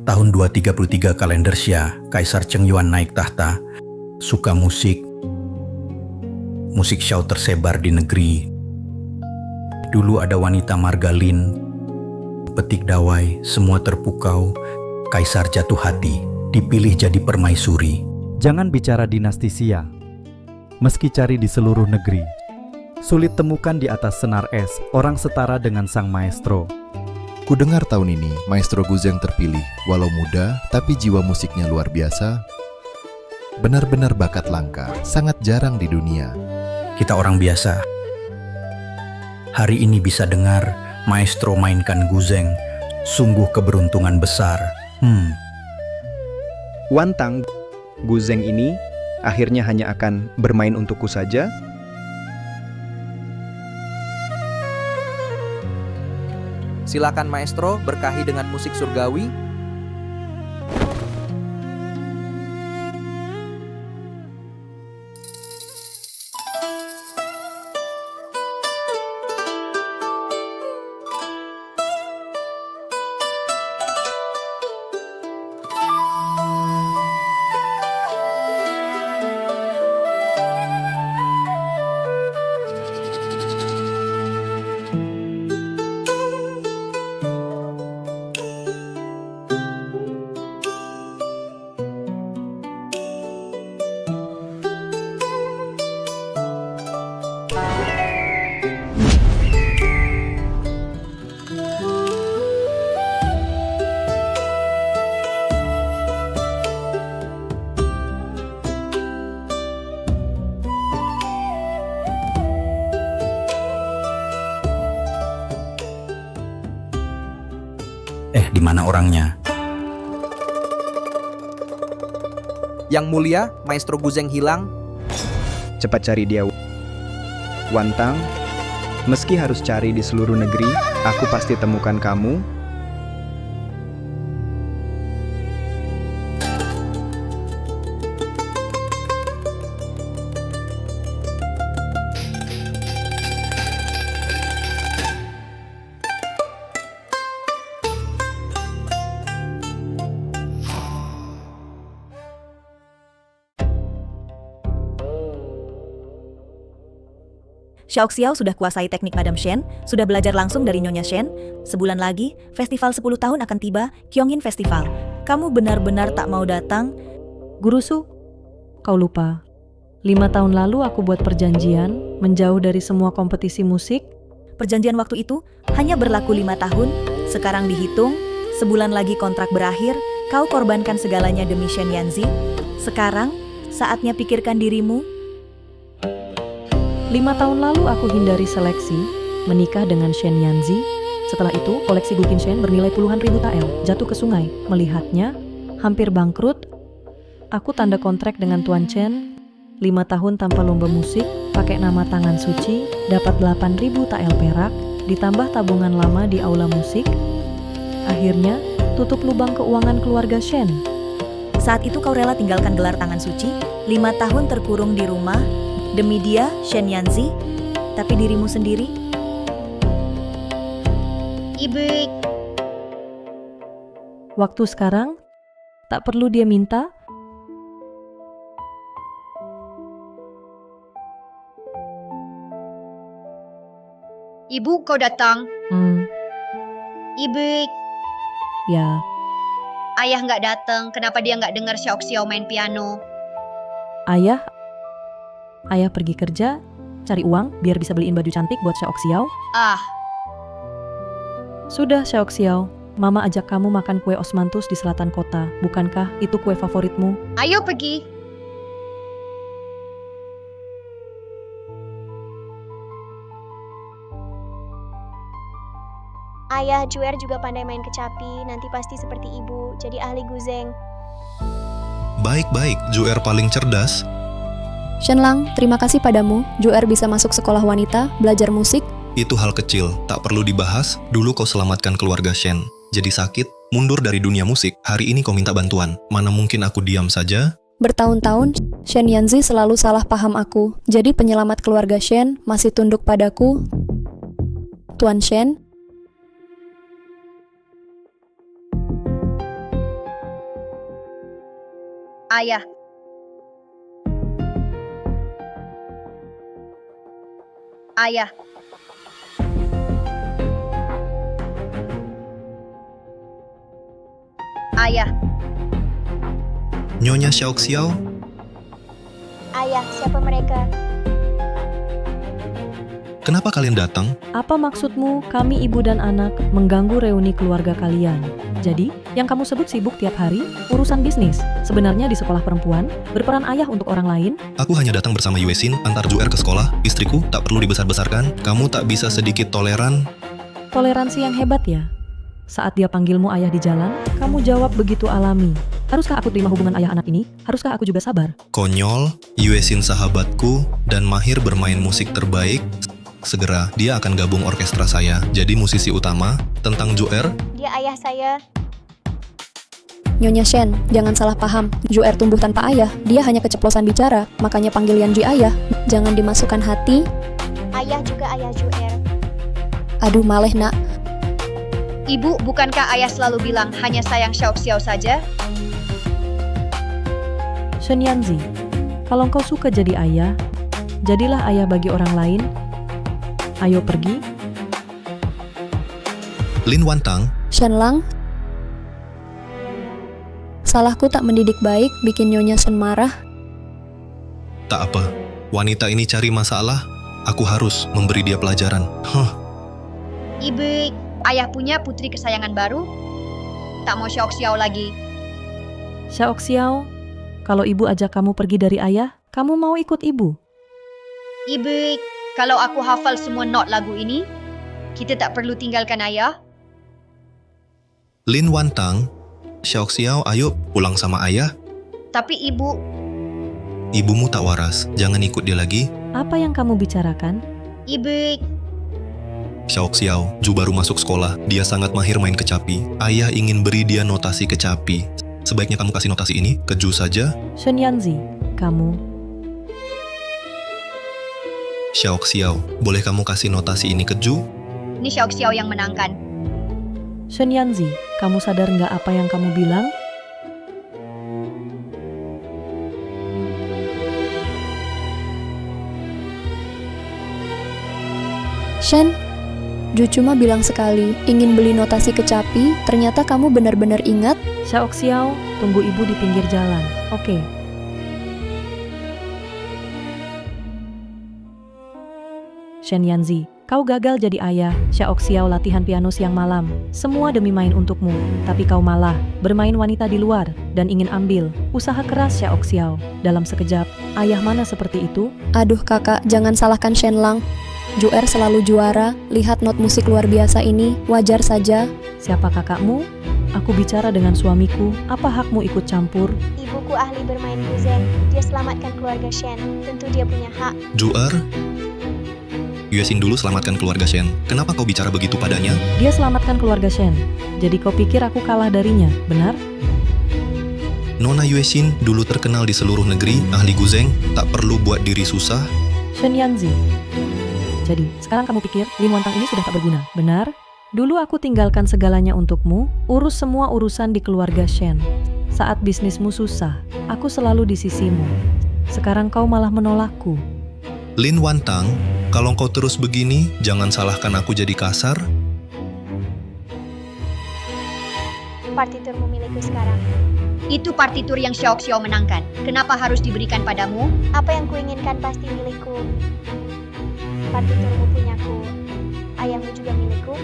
Tahun 233 kalender Xia, Kaisar Cheng Yuan naik tahta. Suka musik. Musik Xiao tersebar di negeri. Dulu ada wanita Margalin, petik dawai, semua terpukau. Kaisar jatuh hati, dipilih jadi permaisuri. Jangan bicara dinasti Xia. Meski cari di seluruh negeri, sulit temukan di atas senar es orang setara dengan sang maestro. Kudengar tahun ini Maestro Guzeng terpilih, walau muda tapi jiwa musiknya luar biasa. Benar-benar bakat langka, sangat jarang di dunia. Kita orang biasa. Hari ini bisa dengar maestro mainkan Guzeng, sungguh keberuntungan besar. Wantang, Guzeng ini akhirnya hanya akan bermain untukku saja. Silakan maestro berkahi dengan musik surgawi. Di mana orangnya? Yang mulia, Maestro Guzeng hilang. Cepat cari dia, Wantang. Meski harus cari di seluruh negeri, aku pasti temukan kamu. Xiaoxiao sudah kuasai teknik Madam Shen, sudah belajar langsung dari Nyonya Shen. Sebulan lagi, festival 10 tahun akan tiba, Kyongin Festival. Kamu benar-benar tak mau datang? Guru Su, kau lupa. 5 tahun lalu aku buat perjanjian, menjauh dari semua kompetisi musik. Perjanjian waktu itu hanya berlaku 5 tahun, sekarang dihitung, sebulan lagi kontrak berakhir, kau korbankan segalanya demi Shen Yanzi. Sekarang, saatnya pikirkan dirimu. 5 tahun lalu aku hindari seleksi, menikah dengan Shen Yanzi. Setelah itu, koleksi Guqin Shen bernilai puluhan ribu tael, jatuh ke sungai. Melihatnya, hampir bangkrut. Aku tanda kontrak dengan Tuan Chen, 5 tahun tanpa lomba musik, pakai nama tangan suci, dapat 8.000 tael perak, ditambah tabungan lama di aula musik. Akhirnya, tutup lubang keuangan keluarga Shen. Saat itu kau rela tinggalkan gelar tangan suci, 5 tahun terkurung di rumah, demi dia, Shen Yanzi, tapi dirimu sendiri? Ibu. Waktu sekarang, tak perlu dia minta. Ibu, kau datang. Ibu. Ya. Ayah nggak datang. Kenapa dia nggak dengar Xiaoxiao main piano? Ayah pergi kerja, cari uang biar bisa beliin baju cantik buat Xiaoxiao. Sudah Xiaoxiao, Mama ajak kamu makan kue osmanthus di selatan kota. Bukankah itu kue favoritmu? Ayo pergi. Ayah, Juer juga pandai main kecapi, nanti pasti seperti ibu, jadi ahli Guzeng. Baik-baik, Juer paling cerdas. Shenlang, terima kasih padamu. Juer bisa masuk sekolah wanita, belajar musik. Itu hal kecil, tak perlu dibahas. Dulu kau selamatkan keluarga Shen. Jadi sakit, mundur dari dunia musik. Hari ini kau minta bantuan. Mana mungkin aku diam saja? Bertahun-tahun, Shen Yanzi selalu salah paham aku. Jadi penyelamat keluarga Shen masih tunduk padaku. Tuan Shen. Ayah. Ayah. Ayah. Nyonya Xiaoxiao, Ayah, siapa mereka? kenapa kalian datang? Apa maksudmu kami ibu dan anak mengganggu reuni keluarga kalian? Jadi, yang kamu sebut sibuk tiap hari, urusan bisnis. Sebenarnya di sekolah perempuan, berperan ayah untuk orang lain. Aku hanya datang bersama Yuesin antar Juer ke sekolah. Istriku tak perlu dibesar-besarkan. Kamu tak bisa sedikit toleran? Toleransi yang hebat ya. Saat dia panggilmu ayah di jalan, kamu jawab begitu alami. Haruskah aku terima hubungan ayah anak ini? Haruskah aku juga sabar? Konyol, Yuesin sahabatku, dan mahir bermain musik terbaik. Segera dia akan gabung orkestra saya, jadi musisi utama. Tentang Juer, Dia ayah saya. Nyonya Shen, jangan salah paham. Juer tumbuh tanpa ayah, dia hanya keceplosan bicara, makanya panggil Yanji ayah. Jangan dimasukkan hati. Ayah juga ayah Juer. Aduh maleh nak. Ibu, bukankah ayah selalu bilang hanya sayang Xiaoxiao saja? Shen Yanzi, kalau kau suka jadi ayah, jadilah ayah bagi orang lain. Ayo pergi. Lin Wantang, Shen Lang. Salahku tak mendidik baik, bikin Nyonya Shen marah. tak apa. Wanita ini cari masalah, aku harus memberi dia pelajaran. Ibu, ayah punya putri kesayangan baru? Tak mau Xiaoxiao lagi. Xiaoxiao, kalau ibu ajak kamu pergi dari ayah, kamu mau ikut ibu? Ibu, kalau aku hafal semua not lagu ini, kita tak perlu tinggalkan ayah. Lin Wantang, Xiaoxiao ayo pulang sama ayah. Tapi ibu, Ibumu tak waras, jangan ikut dia lagi. Apa yang kamu bicarakan? ibu, Xiaoxiao, Ju baru masuk sekolah, dia sangat mahir main kecapi. Ayah ingin beri dia notasi kecapi. Sebaiknya kamu kasih notasi ini ke Ju saja. Shen Yanzi, kamu. Xiaoxiao, boleh kamu kasih notasi ini ke Ju? ini Xiaoxiao yang menangkan. Shen Yanzi, kamu sadar nggak apa yang kamu bilang? Shen, Ju cuma bilang sekali, ingin beli notasi kecapi, ternyata kamu benar-benar ingat. Xiaoxiao, tunggu ibu di pinggir jalan. Oke. Shen Yanzi, kau gagal jadi ayah. Xiaoxiao latihan piano siang malam. Semua demi main untukmu. Tapi kau malah bermain wanita di luar dan ingin ambil. Usaha keras Xiaoxiao. Dalam sekejap, ayah mana seperti itu? Aduh kakak, jangan salahkan Shen Lang. Juer selalu juara, lihat not musik luar biasa ini, wajar saja. Siapa kakakmu? Aku bicara dengan suamiku. Apa hakmu ikut campur? Ibuku ahli bermain guzeng. Dia selamatkan keluarga Shen. Tentu dia punya hak. Juer, Yuesin dulu selamatkan keluarga Shen. Kenapa kau bicara begitu padanya? Dia selamatkan keluarga Shen. Jadi kau pikir aku kalah darinya, benar? Nona Yuesin dulu terkenal di seluruh negeri, ahli guzeng, tak perlu buat diri susah. Shen Yanzi. Jadi, sekarang kamu pikir Lin Wantang ini sudah tak berguna, benar? Dulu aku tinggalkan segalanya untukmu, urus semua urusan di keluarga Shen. Saat bisnismu susah, aku selalu di sisimu. Sekarang kau malah menolakku. Lin Wantang, kalau kau terus begini, jangan salahkan aku jadi kasar. Partiturmu milikku sekarang. Itu partitur yang Xiaoxiao menangkan. Kenapa harus diberikan padamu? Apa yang kuinginkan pasti milikku. Partiturmu punyaku. Ayahmu juga milikku.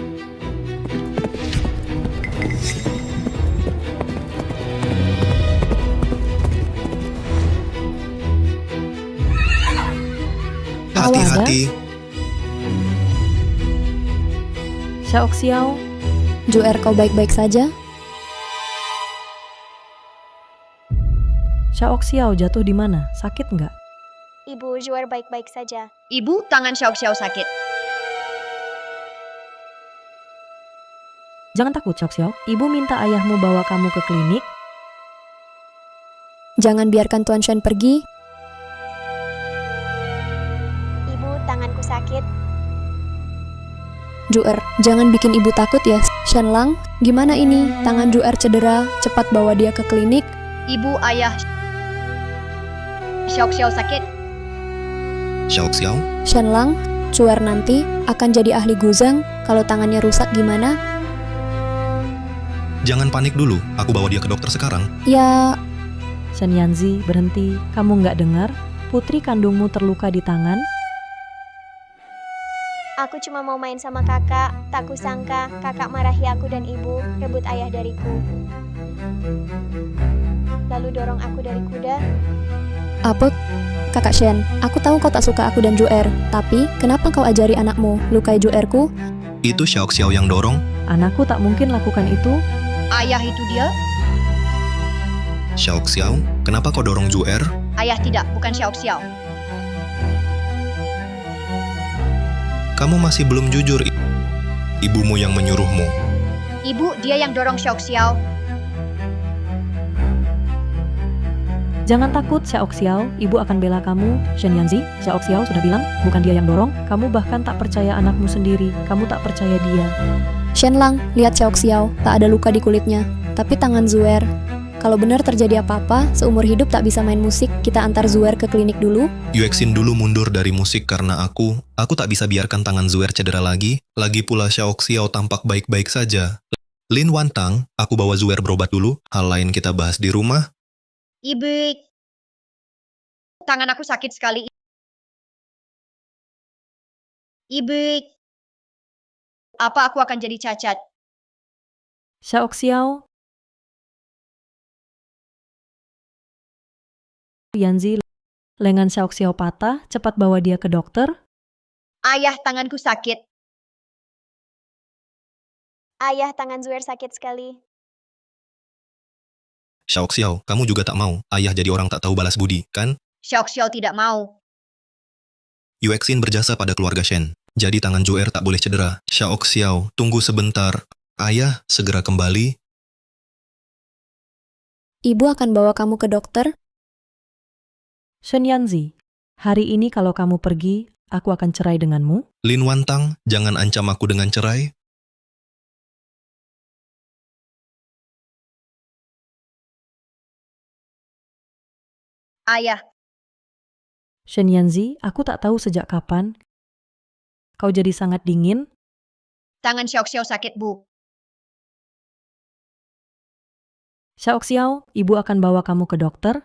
Hati-hati. Xiaoxiao, Juer, kau baik-baik saja? Xiaoxiao jatuh di mana? Sakit nggak? Ibu, Juer baik-baik saja. Ibu, tangan Xiaoxiao sakit. Jangan takut, Xiaoxiao. Ibu minta ayahmu bawa kamu ke klinik. Jangan biarkan Tuan Shen pergi. Ibu, tanganku sakit. Juer, jangan bikin ibu takut ya. Shen Lang, gimana ini? Tangan Juer cedera, cepat bawa dia ke klinik. Ibu, ayah. Xiao Xiao sakit. Xiao Xiao, Shenlang, Cuer nanti akan jadi ahli Guzeng. Kalau tangannya rusak gimana? jangan panik dulu. Aku bawa dia ke dokter sekarang. Ya, Shenyanzi, berhenti. Kamu nggak dengar? Putri kandungmu terluka di tangan. Aku cuma mau main sama kakak. Tak kusangka kakak marahi aku dan ibu, rebut ayah dariku. Lalu dorong aku dari kuda. apa? Kakak Shen, aku tahu kau tak suka aku dan Juer, tapi kenapa kau ajari anakmu lukai Juerku? Itu Xiao Xiao yang dorong. Anakku tak mungkin lakukan itu. Ayah itu dia? Xiao Xiao, kenapa kau dorong Juer? Ayah tidak, bukan Xiao Xiao. Kamu masih belum jujur. Ibumu yang menyuruhmu. Ibu, dia yang dorong Xiao Xiao. Jangan takut, Xiao Xiao. Ibu akan bela kamu. Shenyanzi, Xiao Xiao sudah bilang, bukan dia yang dorong. Kamu bahkan tak percaya anakmu sendiri. Kamu tak percaya dia. Shenlang, lihat Xiao Xiao, tak ada luka di kulitnya. Tapi tangan Zuer. Kalau benar terjadi apa-apa, seumur hidup tak bisa main musik, kita antar Zuer ke klinik dulu. Yuexin dulu mundur dari musik karena aku tak bisa biarkan tangan Zuer cedera lagi. Lagi pula Xiao Xiao tampak baik-baik saja. Lin Wantang, aku bawa Zuer berobat dulu. Hal lain kita bahas di rumah. Ibu, tangan aku sakit sekali. Ibu, apa aku akan jadi cacat? Xiao Xiao. Yanzi, lengan Xiao Xiao patah, cepat bawa dia ke dokter. Ayah, tanganku sakit. Ayah, tangan Zuer sakit sekali. Xiao Xiao, kamu juga tak mau ayah jadi orang tak tahu balas budi, kan? Xiao Xiao tidak mau. Yuexin berjasa pada keluarga Shen. Jadi tangan Juer tak boleh cedera. Xiao Xiao, tunggu sebentar. Ayah segera kembali. Ibu akan bawa kamu ke dokter. Shenyanzi, hari ini kalau kamu pergi, aku akan cerai denganmu. Lin Wantang, jangan ancam aku dengan cerai. Ayah, Shenyanzi, aku tak tahu sejak kapan kau jadi sangat dingin. tangan Xiao Xiao sakit, Bu. Xiao Xiao, ibu akan bawa kamu ke dokter.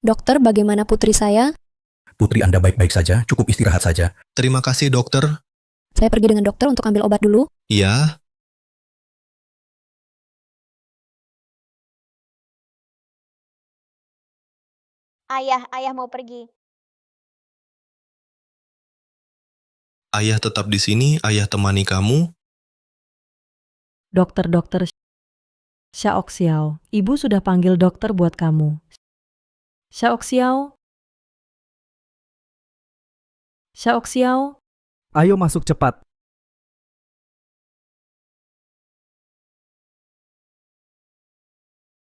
Dokter, bagaimana putri saya? Putri Anda baik-baik saja, cukup istirahat saja. Terima kasih dokter. Saya pergi dengan dokter untuk ambil obat dulu. Ya, Ayah mau pergi. ayah tetap di sini, ayah temani kamu. Dokter Xiao Xiao, ibu sudah panggil dokter buat kamu. Xiao Xiao. Xiao Xiao. Ayo masuk cepat.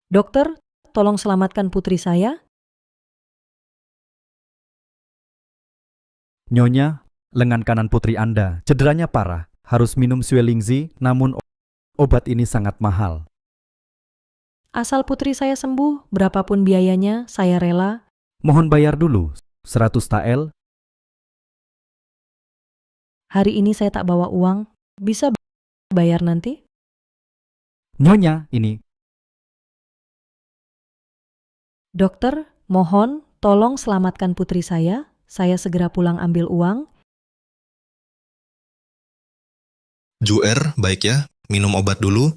Dokter, tolong selamatkan putri saya. Nyonya, lengan kanan putri Anda cederanya parah. Harus minum Swelingzi, namun obat ini sangat mahal. Asal putri saya sembuh, berapapun biayanya, saya rela. Mohon bayar dulu, 100 tael. Hari ini saya tak bawa uang, bisa bayar nanti? Nyonya, ini. Dokter, mohon tolong selamatkan putri saya segera pulang ambil uang. Juer, baik ya, minum obat dulu.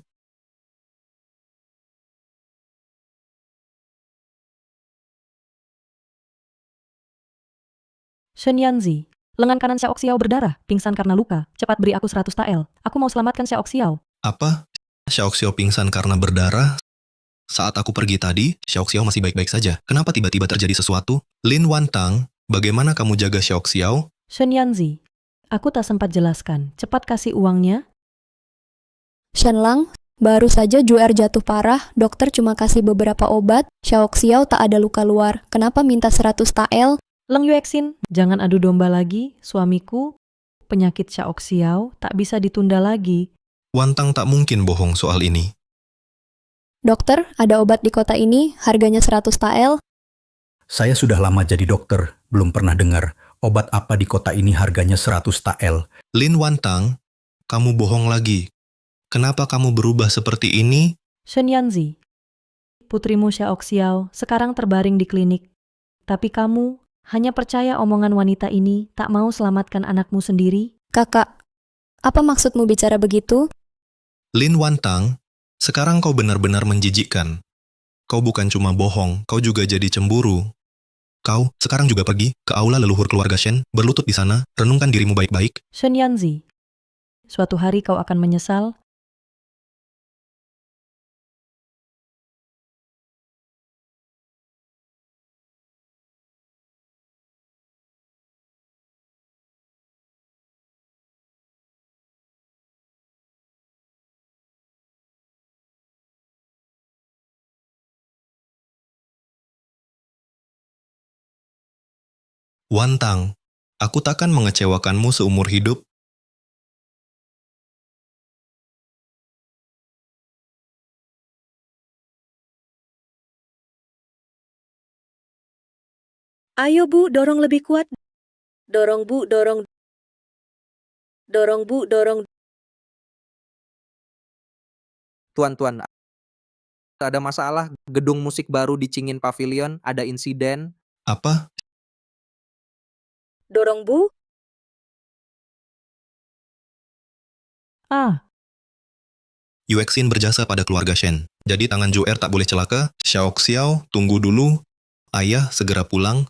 Shenyanzi, lengan kanan Xiao Xiao berdarah, pingsan karena luka. Cepat beri aku 100 tael. Aku mau selamatkan Xiao Xiao. Apa? Xiao Xiao pingsan karena berdarah? Saat aku pergi tadi, Xiao Xiao masih baik-baik saja. Kenapa tiba-tiba terjadi sesuatu? Lin Wantang, bagaimana kamu jaga Xiao Xiao? Shenyanzi, aku tak sempat jelaskan. Cepat kasih uangnya. Shenlang, baru saja Juer jatuh parah, dokter cuma kasih beberapa obat. Xiao Xiao tak ada luka luar. Kenapa minta 100 tael? Leng Yuexin, jangan adu domba lagi, suamiku. penyakit Xiao tak bisa ditunda lagi. Wantang tak mungkin bohong soal ini. Dokter, ada obat di kota ini, harganya 100 tael. Saya sudah lama jadi dokter, belum pernah dengar obat apa di kota ini harganya 100 tael. Lin Wantang, kamu bohong lagi. Kenapa kamu berubah seperti ini? Shen Yanzi, putrimu Xiao sekarang terbaring di klinik. Tapi kamu hanya percaya omongan wanita ini, tak mau selamatkan anakmu sendiri? Kakak, apa maksudmu bicara begitu? Lin Wantang, sekarang kau benar-benar menjijikkan. Kau bukan cuma bohong, kau juga jadi cemburu. Kau sekarang juga pergi ke aula leluhur keluarga Shen, berlutut di sana, renungkan dirimu baik-baik. Shen Yanzi, suatu hari kau akan menyesal. Wantang, aku takkan mengecewakanmu seumur hidup. Ayo Bu, dorong lebih kuat. Dorong Bu, dorong. Dorong Bu, dorong. Tuan-tuan, ada masalah. Gedung musik baru di Cingin Pavilion, ada insiden. Apa? Dorong Bu. Ah, Yuexin berjasa pada keluarga Shen. Jadi tangan Juer tak boleh celaka. Xiao, tunggu dulu. Ayah segera pulang.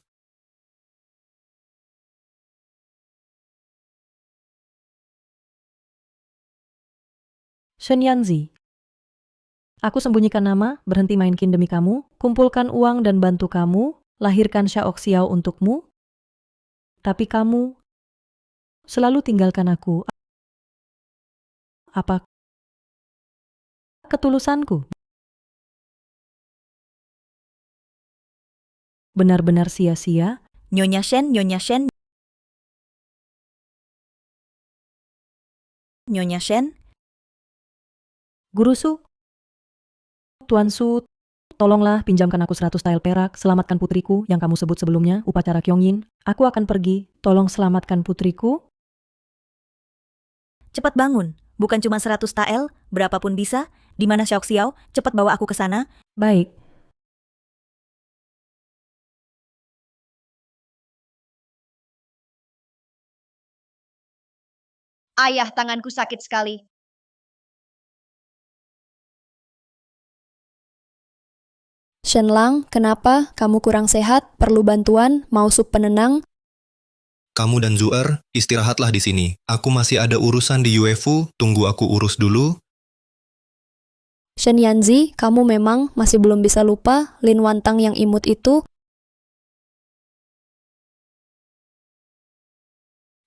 Shen Yanzi, aku sembunyikan nama, berhenti main kin demi kamu, kumpulkan uang dan bantu kamu, lahirkan Xiao untukmu. Tapi kamu selalu tinggalkan aku. Apa ketulusanku? Benar-benar sia-sia. Nyonya Shen, Nyonya Shen. Nyonya Shen. Guru Su, Tuan Su, tolonglah pinjamkan aku 100 tael perak, selamatkan putriku yang kamu sebut sebelumnya, upacara Kyongin. Aku akan pergi, tolong selamatkan putriku. Cepat bangun. Bukan cuma 100 tael, berapapun bisa. Di mana Xiao? Cepat bawa aku ke sana. Baik. Ayah, tanganku sakit sekali. Shenlang, kenapa? Kamu kurang sehat? Perlu bantuan? Mau sup penenang? Kamu dan Zuer, istirahatlah di sini. Aku masih ada urusan di UEFU, tunggu aku urus dulu. Shen Yanzi, kamu memang masih belum bisa lupa Lin Wantang yang imut itu?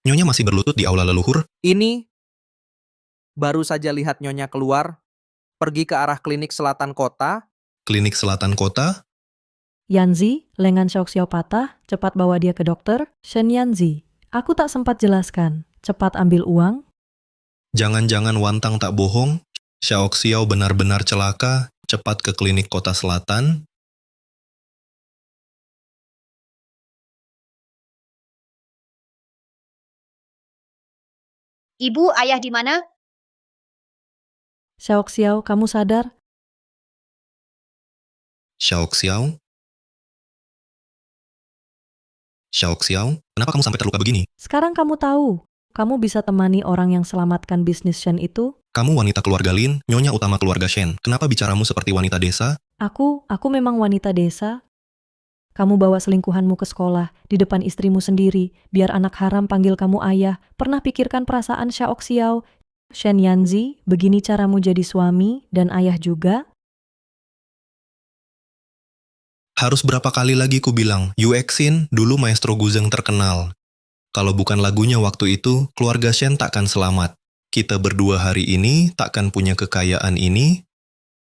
Nyonya masih berlutut di aula leluhur. Ini baru saja lihat Nyonya keluar, pergi ke arah klinik selatan kota. Klinik selatan kota. Yanzi, lengan Xiao patah, cepat bawa dia ke dokter. Shen Yanzi, aku tak sempat jelaskan, cepat ambil uang. Jangan-jangan Wantang tak bohong. Xiao benar-benar celaka, cepat ke klinik kota selatan. Ibu, ayah di mana? Xiao, kamu sadar? Xiao, kenapa kamu sampai terluka begini? Sekarang kamu tahu, kamu bisa temani orang yang selamatkan bisnis Shen itu? Kamu wanita keluarga Lin, nyonya utama keluarga Shen. Kenapa bicaramu seperti wanita desa? Aku memang wanita desa. Kamu bawa selingkuhanmu ke sekolah, di depan istrimu sendiri, biar anak haram panggil kamu ayah. Pernah pikirkan perasaan Xiao? Shen Yanzi, begini caramu jadi suami dan ayah juga? Harus berapa kali lagi ku bilang, Yuexin dulu maestro Guzeng terkenal. Kalau bukan lagunya waktu itu, keluarga Shen takkan selamat. Kita berdua hari ini takkan punya kekayaan ini.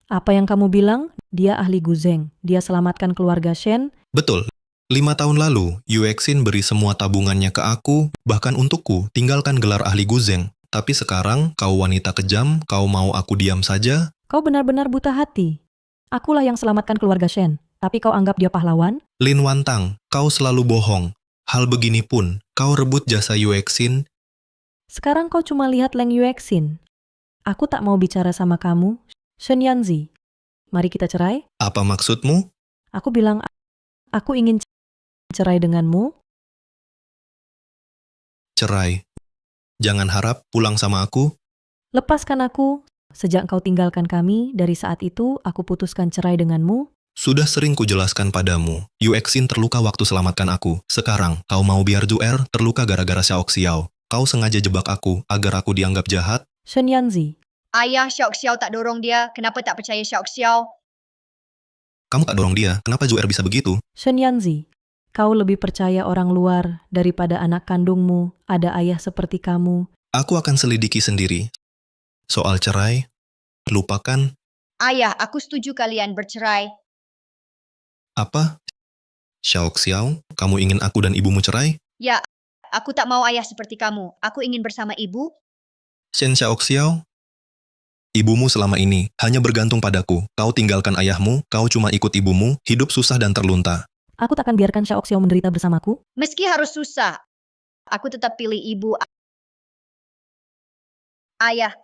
Apa yang kamu bilang? Dia ahli Guzeng. Dia selamatkan keluarga Shen. Betul. 5 tahun lalu, Yuexin beri semua tabungannya ke aku, bahkan untukku, tinggalkan gelar ahli Guzeng. Tapi sekarang, kau wanita kejam, kau mau aku diam saja? Kau benar-benar buta hati. Akulah yang selamatkan keluarga Shen, tapi kau anggap dia pahlawan? Lin Wantang, kau selalu bohong. Hal begini pun, kau rebut jasa Yuexin. Sekarang kau cuma lihat Leng Yuexin. Aku tak mau bicara sama kamu, Shen Yanzi. Mari kita cerai. Apa maksudmu? Aku bilang, aku ingin cerai denganmu. Cerai. Jangan harap pulang sama aku. Lepaskan aku. Sejak kau tinggalkan kami, dari saat itu aku putuskan cerai denganmu. Sudah sering kujelaskan padamu, Yuexin terluka waktu selamatkan aku. Sekarang, kau mau biar Zuer terluka gara-gara Xiao. Kau sengaja jebak aku agar aku dianggap jahat? Shen Yanzi. Ayah Xiao tak dorong dia. Kenapa tak percaya Xiao? Kamu tak dorong dia, kenapa Zuer bisa begitu? Shen Yanzi. Kau lebih percaya orang luar daripada anak kandungmu, ada ayah seperti kamu. Aku akan selidiki sendiri. Soal cerai, lupakan. Ayah, aku setuju kalian bercerai. Apa? Xiao, kamu ingin aku dan ibumu cerai? Ya, aku tak mau ayah seperti kamu. Aku ingin bersama ibu. Shen Xiao, ibumu selama ini hanya bergantung padaku. Kau tinggalkan ayahmu, kau cuma ikut ibumu, hidup susah dan terlunta. Aku tak akan biarkan Xiao menderita bersamaku. Meski harus susah, aku tetap pilih ibu. Ayah,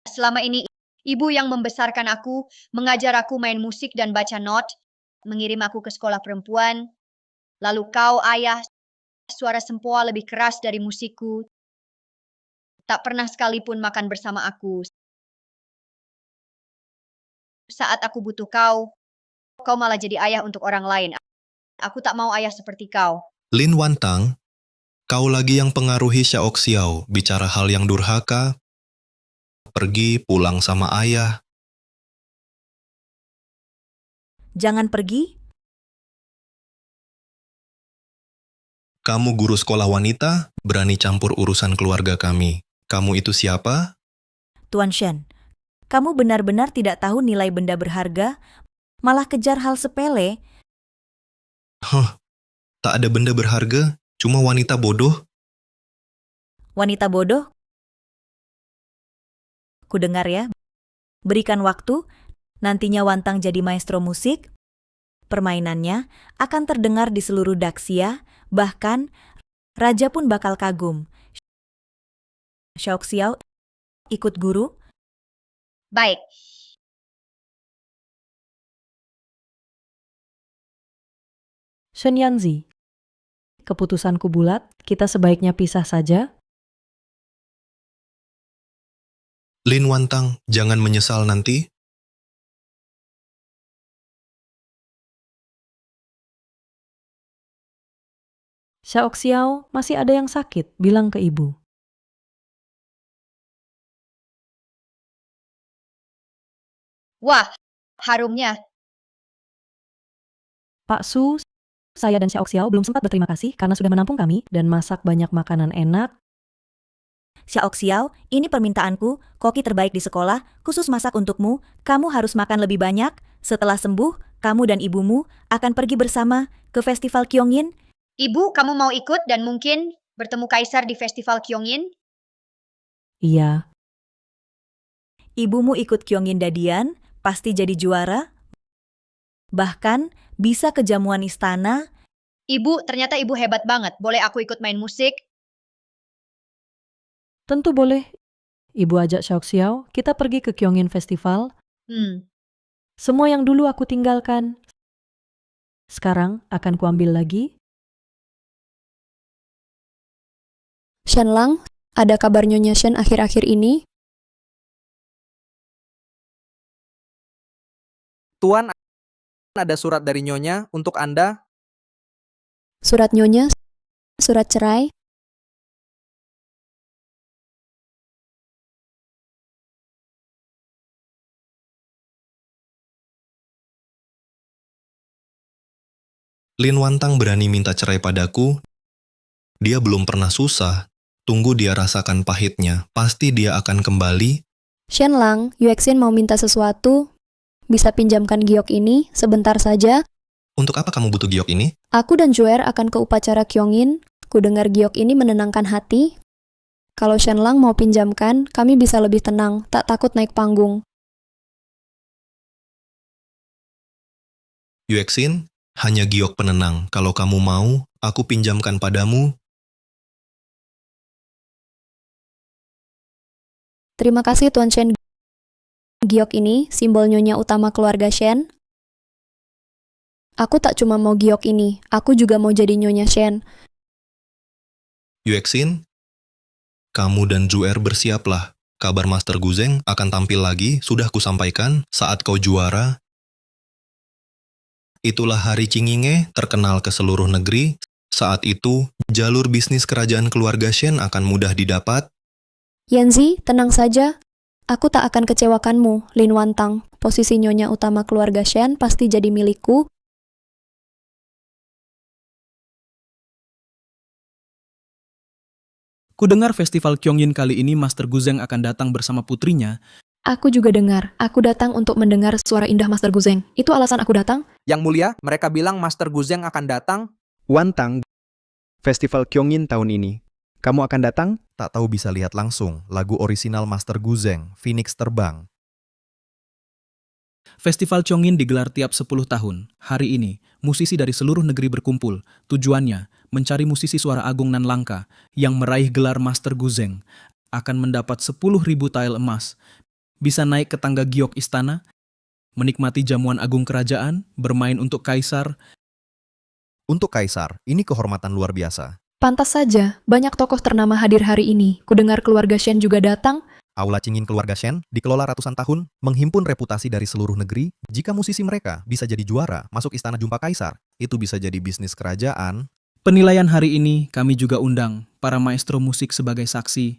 selama ini ibu yang membesarkan aku, mengajar aku main musik dan baca not, mengirim aku ke sekolah perempuan. Lalu kau, ayah, suara sempoa lebih keras dari musikku. Tak pernah sekalipun makan bersama aku. Saat aku butuh kau, kau malah jadi ayah untuk orang lain. Aku tak mau ayah seperti kau. Lin Wantang, kau lagi yang pengaruhi Xiao, bicara hal yang durhaka, pergi pulang sama ayah. Jangan pergi. Kamu guru sekolah wanita, berani campur urusan keluarga kami. Kamu itu siapa? Tuan Shen, kamu benar-benar tidak tahu nilai benda berharga, malah kejar hal sepele. Tak ada benda berharga, cuma wanita bodoh. Wanita bodoh? Ku dengar ya. Berikan waktu, nantinya Wantang jadi maestro musik. Permainannya akan terdengar di seluruh Daxia, bahkan raja pun bakal kagum. Xiao ikut guru? Baik. Shen Yanzi. Keputusanku bulat, kita sebaiknya pisah saja. Lin Wantang, jangan menyesal nanti. Xiao, masih ada yang sakit, bilang ke ibu. Wah, harumnya. Pak Su, saya dan Xiao belum sempat berterima kasih karena sudah menampung kami dan masak banyak makanan enak. Xiao, ini permintaanku, koki terbaik di sekolah, khusus masak untukmu, kamu harus makan lebih banyak. Setelah sembuh, kamu dan ibumu akan pergi bersama ke festival Kyongin. Ibu, kamu mau ikut dan mungkin bertemu kaisar di festival Kyongin? Iya. Ibumu ikut Kyongin Dadian, pasti jadi juara. Bahkan bisa ke jamuan istana. Ibu, ternyata ibu hebat banget. Boleh aku ikut main musik? Tentu boleh. Ibu ajak Xiao, kita pergi ke Kyongin Festival. Semua yang dulu aku tinggalkan, sekarang akan kuambil lagi. Shen Lang, ada kabar Nyonya Shen akhir-akhir ini? Tuan, ada surat dari Nyonya untuk Anda. Surat Nyonya? Surat cerai? Lin Wantang berani minta cerai padaku. Dia belum pernah susah. Tunggu dia rasakan pahitnya. Pasti dia akan kembali. Shen Lang, Yuexin mau minta sesuatu. Bisa pinjamkan giok ini sebentar saja? Untuk apa kamu butuh giok ini? Aku dan Joer akan ke upacara Kyongin. Ku dengar giok ini menenangkan hati. Kalau Shenlang mau pinjamkan, kami bisa lebih tenang, tak takut naik panggung. Yuexin, hanya giok penenang. Kalau kamu mau, aku pinjamkan padamu. Terima kasih Tuan Shen. Giok ini simbol nyonya utama keluarga Shen. Aku tak cuma mau giok ini, aku juga mau jadi nyonya Shen. Yuexin, kamu dan Zuer bersiaplah. Kabar Master Guzeng akan tampil lagi, sudah kusampaikan, saat kau juara. Itulah hari Cinginge, terkenal ke seluruh negeri. Saat itu, jalur bisnis kerajaan keluarga Shen akan mudah didapat. Yanzi, tenang saja. Aku tak akan kecewakanmu, Lin Wantang. Posisi nyonya utama keluarga Shen pasti jadi milikku. Kudengar festival Kyongin kali ini Master Guzeng akan datang bersama putrinya. Aku juga dengar. Aku datang untuk mendengar suara indah Master Guzeng. Itu alasan aku datang. Yang mulia, mereka bilang Master Guzeng akan datang. Wantang, festival Kyongin tahun ini. Kamu akan datang? Tak tahu bisa lihat langsung lagu orisinal Master Guzeng, Phoenix Terbang. Festival Kyongin digelar tiap 10 tahun. Hari ini, musisi dari seluruh negeri berkumpul. Tujuannya, mencari musisi suara agung nan langka yang meraih gelar Master Guzeng. Akan mendapat 10.000 tael emas. Bisa naik ke tangga giok istana, menikmati jamuan agung kerajaan, bermain untuk kaisar. Untuk kaisar, ini kehormatan luar biasa. Pantas saja, banyak tokoh ternama hadir hari ini. Kudengar keluarga Shen juga datang. Aula Cingin keluarga Shen dikelola ratusan tahun, menghimpun reputasi dari seluruh negeri. Jika musisi mereka bisa jadi juara, masuk istana jumpa kaisar, itu bisa jadi bisnis kerajaan. Penilaian hari ini kami juga undang para maestro musik sebagai saksi.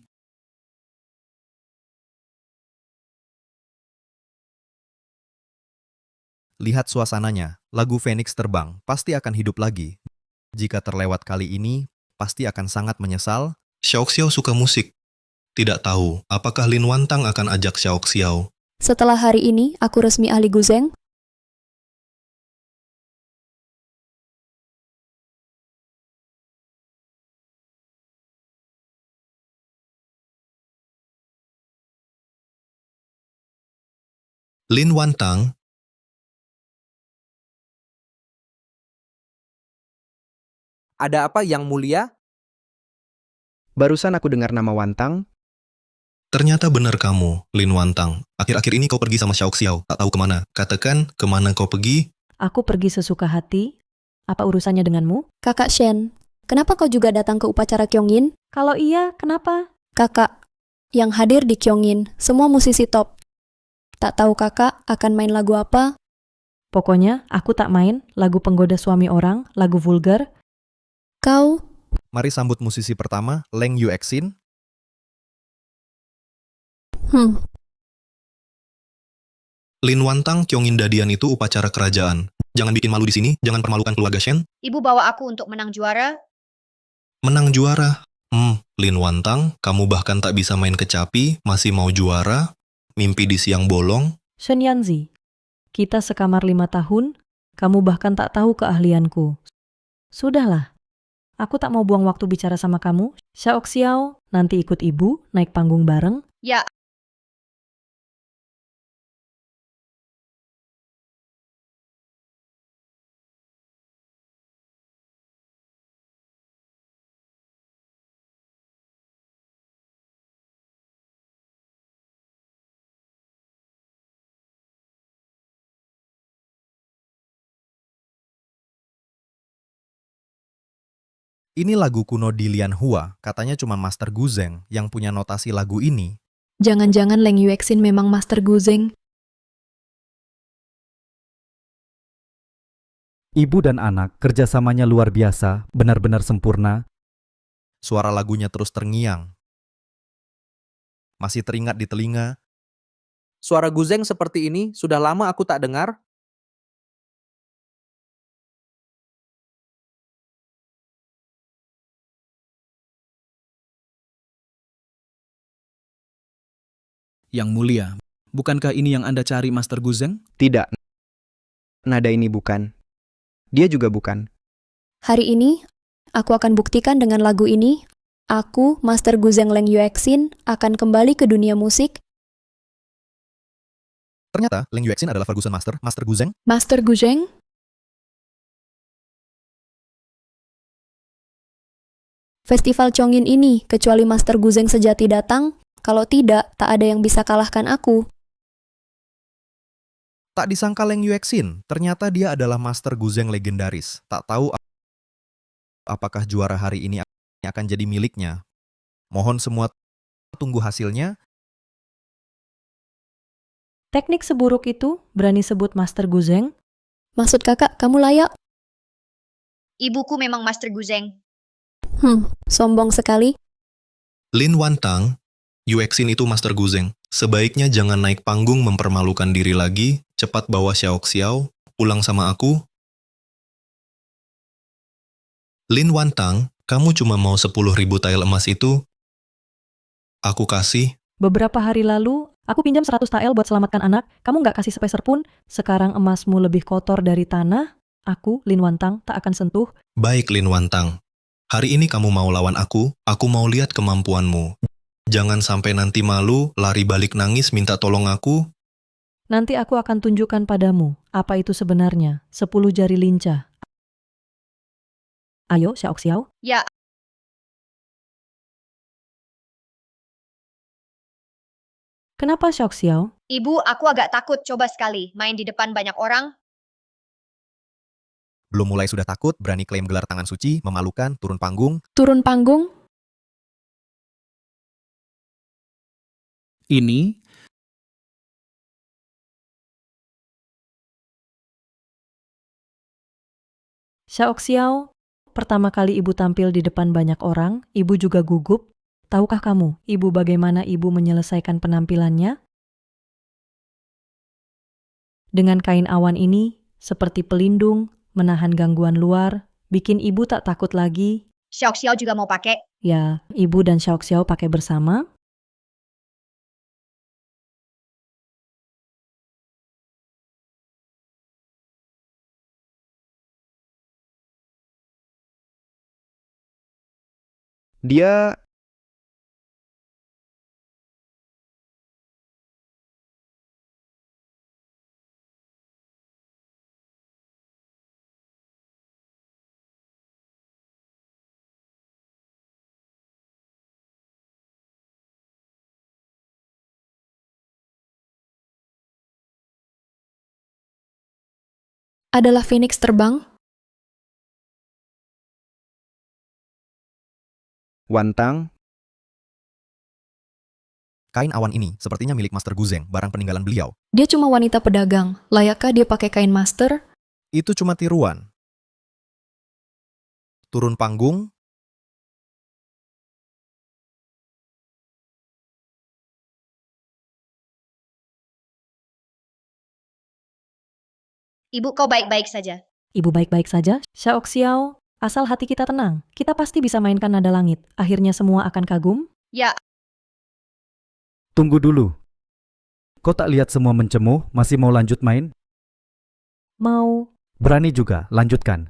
Lihat suasananya, lagu Phoenix Terbang pasti akan hidup lagi. Jika terlewat kali ini, pasti akan sangat menyesal. Xiaoxiao suka musik. Tidak tahu, apakah Lin Wantang akan ajak Xiaoxiao. Setelah hari ini, aku resmi ahli Guzeng. Lin Wantang, Ada apa yang mulia? Barusan aku dengar nama Wantang. ternyata benar kamu, Lin Wantang. Akhir-akhir ini kau pergi sama Xiaoxiao, tak tahu kemana. Katakan, kemana kau pergi? Aku pergi sesuka hati. Apa urusannya denganmu? Kakak Shen, kenapa kau juga datang ke upacara Kyongin? Kalau iya, kenapa? Kakak, yang hadir di Kyongin, semua musisi top. Tak tahu kakak akan main lagu apa? Pokoknya, aku tak main lagu penggoda suami orang, lagu vulgar. Kau, Mari sambut musisi pertama, Leng Yuexin. Lin Wantang, Kyongin Dadian itu upacara kerajaan. Jangan bikin malu di sini, jangan permalukan keluarga Shen. Ibu bawa aku untuk menang juara. Menang juara. Lin Wantang, kamu bahkan tak bisa main kecapi, masih mau juara? Mimpi di siang bolong? Shen Yanzi, kita sekamar 5 tahun, kamu bahkan tak tahu keahlianku. Sudahlah, aku tak mau buang waktu bicara sama kamu. Xiaoxiao, nanti ikut ibu naik panggung bareng. Ya, Ini lagu kuno di Lianhua, katanya cuma Master Guzeng yang punya notasi lagu ini. Jangan-jangan Leng Yuexin memang Master Guzeng. Ibu dan anak kerjasamanya luar biasa, benar-benar sempurna. Suara lagunya terus terngiang. Masih teringat di telinga. Suara Guzeng seperti ini sudah lama aku tak dengar. Yang mulia, bukankah ini yang Anda cari Master Guzeng? Tidak. Nada ini bukan. Dia juga bukan. Hari ini, aku akan buktikan dengan lagu ini, aku, Master Guzeng Leng Yuexin, akan kembali ke dunia musik. Ternyata, Leng Yuexin adalah Ferguson Master, Master Guzeng. Master Guzeng? Festival Chongin ini, kecuali Master Guzeng sejati datang, kalau tidak, tak ada yang bisa kalahkan aku. Tak disangka Leng Yuexin, ternyata dia adalah Master Guzeng legendaris. Tak tahu apakah juara hari ini akan jadi miliknya. Mohon semua tunggu hasilnya. Teknik seburuk itu berani sebut Master Guzeng? Maksud kakak, kamu layak? Ibuku memang Master Guzeng. Sombong sekali. Lin Wantang, Yuexin itu Master Guzeng. Sebaiknya jangan naik panggung mempermalukan diri lagi, cepat bawa Xiao, pulang sama aku. Lin Wantang, kamu cuma mau 10.000 tael emas itu? Aku kasih. Beberapa hari lalu, aku pinjam 100 tael buat selamatkan anak. Kamu nggak kasih sepeser pun. Sekarang emasmu lebih kotor dari tanah. Aku, Lin Wantang, tak akan sentuh. Baik Lin Wantang, hari ini kamu mau lawan aku mau lihat kemampuanmu. Jangan sampai nanti malu, lari balik nangis minta tolong aku. Nanti aku akan tunjukkan padamu apa itu sebenarnya 10 jari lincah. Ayo, Xiao. Ya, Kenapa Xiao? Ibu, aku agak takut. Coba sekali main di depan banyak orang. Belum mulai sudah takut, berani klaim gelar tangan suci, memalukan, turun panggung. Turun panggung? Ini Xiao, pertama kali ibu tampil di depan banyak orang, ibu juga gugup. Tahukah kamu, ibu bagaimana ibu menyelesaikan penampilannya? Dengan kain awan ini, seperti pelindung, menahan gangguan luar, bikin ibu tak takut lagi. Xiao juga mau pakai. Ya, ibu dan Xiao pakai bersama. Dia Adalah Phoenix terbang? Wantang, Kain awan ini sepertinya milik Master Guzeng, barang peninggalan beliau. Dia cuma wanita pedagang. Layakkah dia pakai kain master? Itu cuma tiruan. Turun panggung. Ibu, kau baik-baik saja. Ibu baik-baik saja. Xiao, asal hati kita tenang, kita pasti bisa mainkan nada langit. Akhirnya semua akan kagum. Ya, Tunggu dulu. Kau tak lihat semua mencemuh, masih mau lanjut main? Mau. Berani juga, lanjutkan.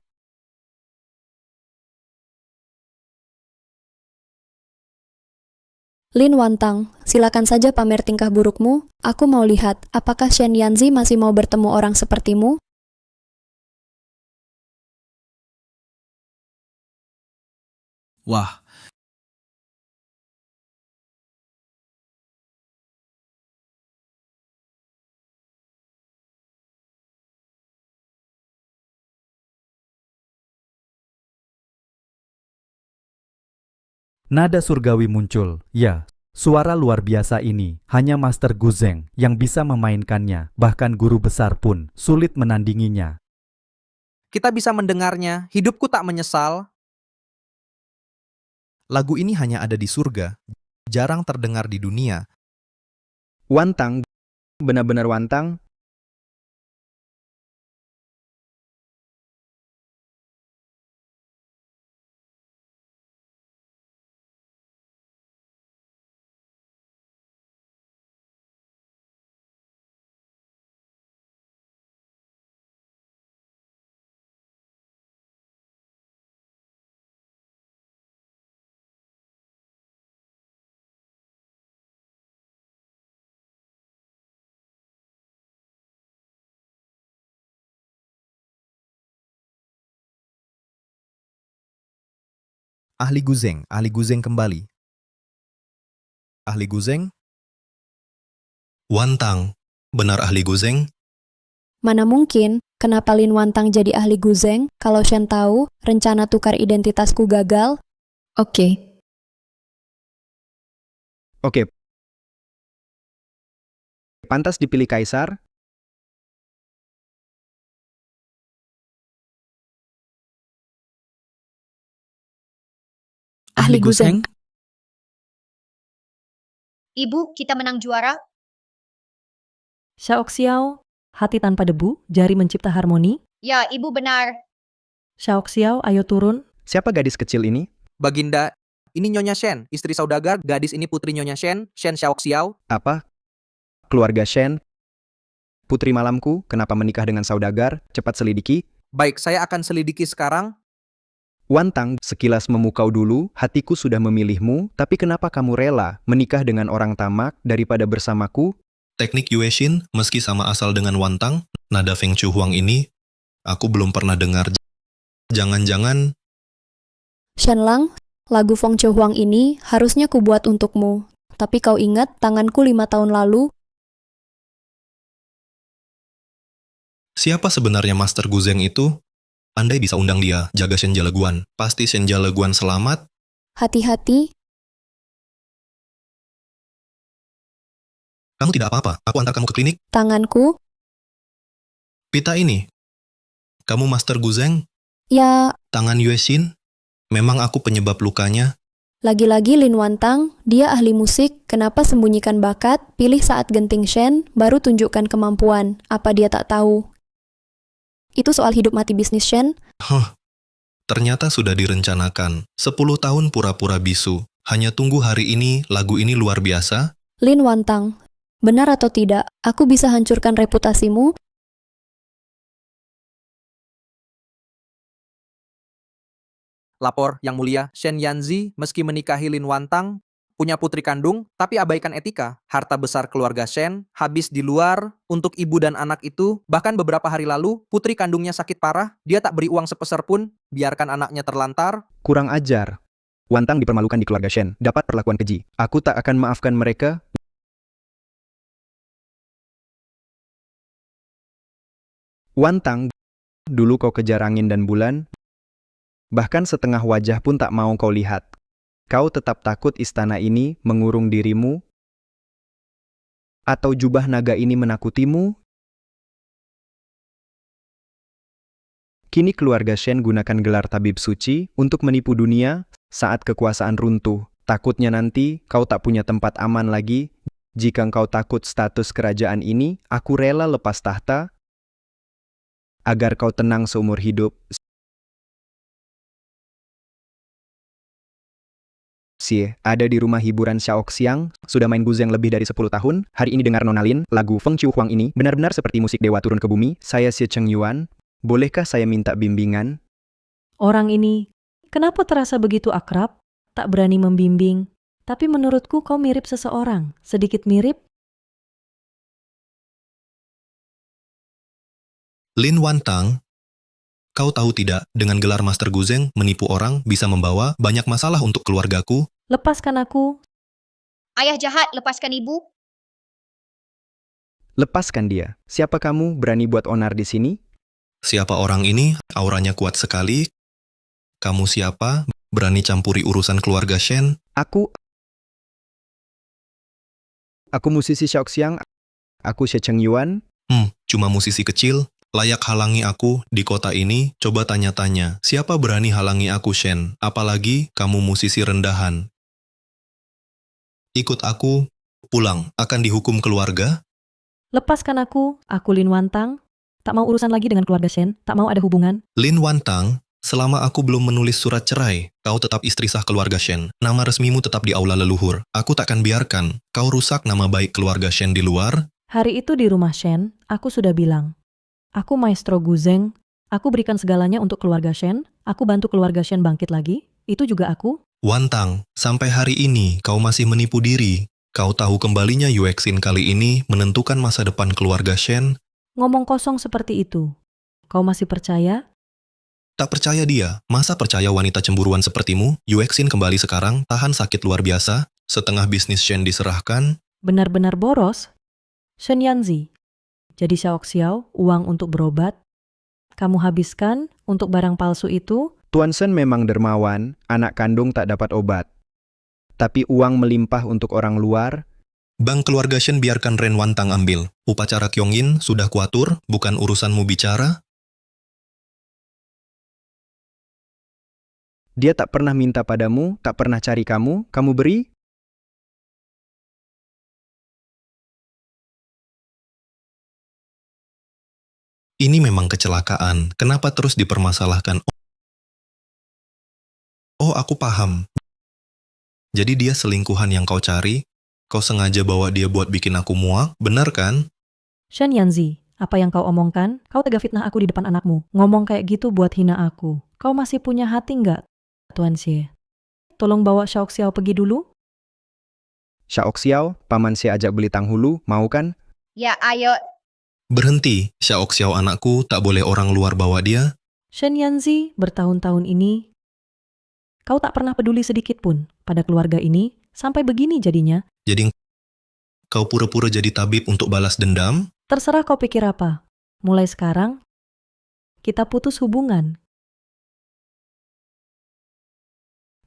Lin Wantang, silakan saja pamer tingkah burukmu. Aku mau lihat, apakah Shen Yanzi masih mau bertemu orang sepertimu? Wah, Nada surgawi muncul. Ya, suara luar biasa ini hanya Master Guzeng yang bisa memainkannya. Bahkan guru besar pun sulit menandinginya. Kita bisa mendengarnya, hidupku tak menyesal. Lagu ini hanya ada di surga, jarang terdengar di dunia. Wantang, benar-benar Wantang. Ahli Guzeng kembali. Ahli Guzeng, Wantang, benar ahli Guzeng? Mana mungkin, kenapa Lin Wantang jadi ahli Guzeng kalau Shen tahu rencana tukar identitasku gagal? Oke. Oke. Pantas dipilih kaisar? Ahli Guzeng. Ibu, kita menang juara. Xiao, hati tanpa debu, jari mencipta harmoni. Ya, ibu benar. Xiao, ayo turun. Siapa gadis kecil ini? Baginda, ini Nyonya Shen, istri saudagar, gadis ini putri Nyonya Shen, Shen Xiaoxiao. Apa? Keluarga Shen? Putri malamku, kenapa menikah dengan saudagar? Cepat selidiki. Baik, saya akan selidiki sekarang. Wantang, sekilas memukau dulu, hatiku sudah memilihmu, tapi kenapa kamu rela menikah dengan orang tamak daripada bersamaku? Teknik Yue Xin, meski sama asal dengan Wantang, nada Feng Chu Huang ini, aku belum pernah dengar. Jangan-jangan Shen Lang, lagu Feng Chou Huang ini harusnya kubuat untukmu. Tapi kau ingat tanganku 5 tahun lalu? siapa sebenarnya Master Guzeng itu? Andai bisa undang dia, jaga Shen Jaleguan. Pasti Shen Jaleguan selamat. Hati-hati. Kamu tidak apa-apa, aku antar kamu ke klinik. Tanganku? Pita ini. Kamu Master Guzeng? Ya, Tangan Yue Xin? Memang aku penyebab lukanya. lagi-lagi Lin Wantang, dia ahli musik, kenapa sembunyikan bakat, pilih saat genting Shen, baru tunjukkan kemampuan. Apa dia tak tahu? Itu soal hidup mati bisnis Shen. Ternyata sudah direncanakan. 10 tahun pura-pura bisu. Hanya tunggu hari ini, lagu ini luar biasa. Lin Wantang, benar atau tidak, aku bisa hancurkan reputasimu? Lapor, Yang Mulia, Shen Yanzi meski menikahi Lin Wantang, punya putri kandung, tapi abaikan etika. Harta besar keluarga Shen habis di luar untuk ibu dan anak itu. Bahkan beberapa hari lalu, putri kandungnya sakit parah, dia tak beri uang sepeser pun, biarkan anaknya terlantar. Kurang ajar. Wantang dipermalukan di keluarga Shen, dapat perlakuan keji. Aku tak akan maafkan mereka. Wantang, dulu kau kejar angin dan bulan, bahkan setengah wajah pun tak mau kau lihat. Kau tetap takut istana ini mengurung dirimu? Atau jubah naga ini menakutimu? Kini keluarga Shen gunakan gelar tabib suci untuk menipu dunia saat kekuasaan runtuh. Takutnya nanti kau tak punya tempat aman lagi. Jika kau takut status kerajaan ini, aku rela lepas tahta agar kau tenang seumur hidup. Ada di rumah hiburan Xiaoxiang, sudah main guzeng lebih dari 10 tahun. Hari ini dengar Nona Lin, lagu Feng Chu Huang ini benar-benar seperti musik dewa turun ke bumi. Saya Xie Cheng Yuan, bolehkah saya minta bimbingan? Orang ini, kenapa terasa begitu akrab? Tak berani membimbing. Tapi menurutku kau mirip seseorang, sedikit mirip. Lin Wantang, kau tahu tidak, dengan gelar Master Guzeng, menipu orang bisa membawa banyak masalah untuk keluargaku. Lepaskan aku. Ayah jahat, lepaskan ibu. Lepaskan dia. Siapa kamu berani buat onar di sini? Siapa orang ini? Auranya kuat sekali. Kamu siapa? Berani campuri urusan keluarga Shen? Aku musisi Xiaoxiang. Aku Xie Cheng Yuan. Cuma musisi kecil. Layak halangi aku di kota ini? Coba tanya-tanya. Siapa berani halangi aku, Shen? Apalagi kamu musisi rendahan. Ikut aku, pulang. Akan dihukum keluarga? Lepaskan aku Lin Wantang. Tak mau urusan lagi dengan keluarga Shen, tak mau ada hubungan. Lin Wantang, selama aku belum menulis surat cerai, kau tetap istri sah keluarga Shen. Nama resmimu tetap di aula leluhur. Aku takkan biarkan kau rusak nama baik keluarga Shen di luar. Hari itu di rumah Shen, aku sudah bilang. Aku maestro Guzeng, aku berikan segalanya untuk keluarga Shen, aku bantu keluarga Shen bangkit lagi, itu juga aku. Wantang, sampai hari ini kau masih menipu diri. Kau tahu kembalinya Yuexin kali ini menentukan masa depan keluarga Shen? Ngomong kosong seperti itu. Kau masih percaya? Tak percaya dia, masa percaya wanita cemburuan sepertimu? Yuexin kembali sekarang, tahan sakit luar biasa, setengah bisnis Shen diserahkan. Benar-benar boros? Shen Yanzi, jadi Xiao Xiao, uang untuk berobat, kamu habiskan untuk barang palsu itu? Tuan Shen memang dermawan, anak kandung tak dapat obat. Tapi uang melimpah untuk orang luar. Bank keluarga Shen biarkan Ren Wantang ambil. Upacara Kyongin sudah kuatur, bukan urusanmu bicara. Dia tak pernah minta padamu, tak pernah cari kamu, kamu beri? Ini memang kecelakaan, kenapa terus dipermasalahkan? Oh, aku paham. Jadi dia selingkuhan yang kau cari? Kau sengaja bawa dia buat bikin aku muak, benar kan? Shen Yanzi, apa yang kau omongkan? Kau tega fitnah aku di depan anakmu. Ngomong kayak gitu buat hina aku. Kau masih punya hati nggak, Tuan Xie? Tolong bawa Xiao Xiao pergi dulu. Xiao Xiao, paman Xie ajak beli tanghulu, mau kan? Ya, ayo. Berhenti, Xiao Xiao anakku, tak boleh orang luar bawa dia. Shen Yanzi, bertahun-tahun ini, kau tak pernah peduli sedikit pun pada keluarga ini, sampai begini jadinya. Jadi kau pura-pura jadi tabib untuk balas dendam? Terserah kau pikir apa. Mulai sekarang, kita putus hubungan.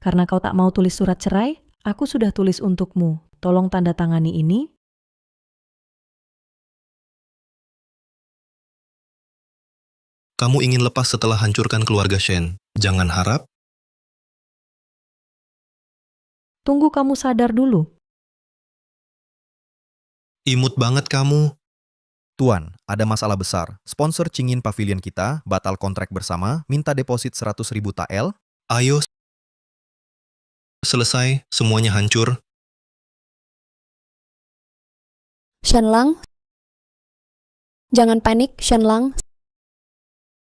Karena kau tak mau tulis surat cerai, aku sudah tulis untukmu. Tolong tanda tangani ini. Kamu ingin lepas setelah hancurkan keluarga Shen. Jangan harap. Tunggu kamu sadar dulu. Imut banget kamu. Tuan, ada masalah besar. Sponsor Cingin Pavilion kita batal kontrak bersama, minta deposit 100.000 tael. Ayo. Selesai, semuanya hancur. Shenlang, jangan panik, Shenlang.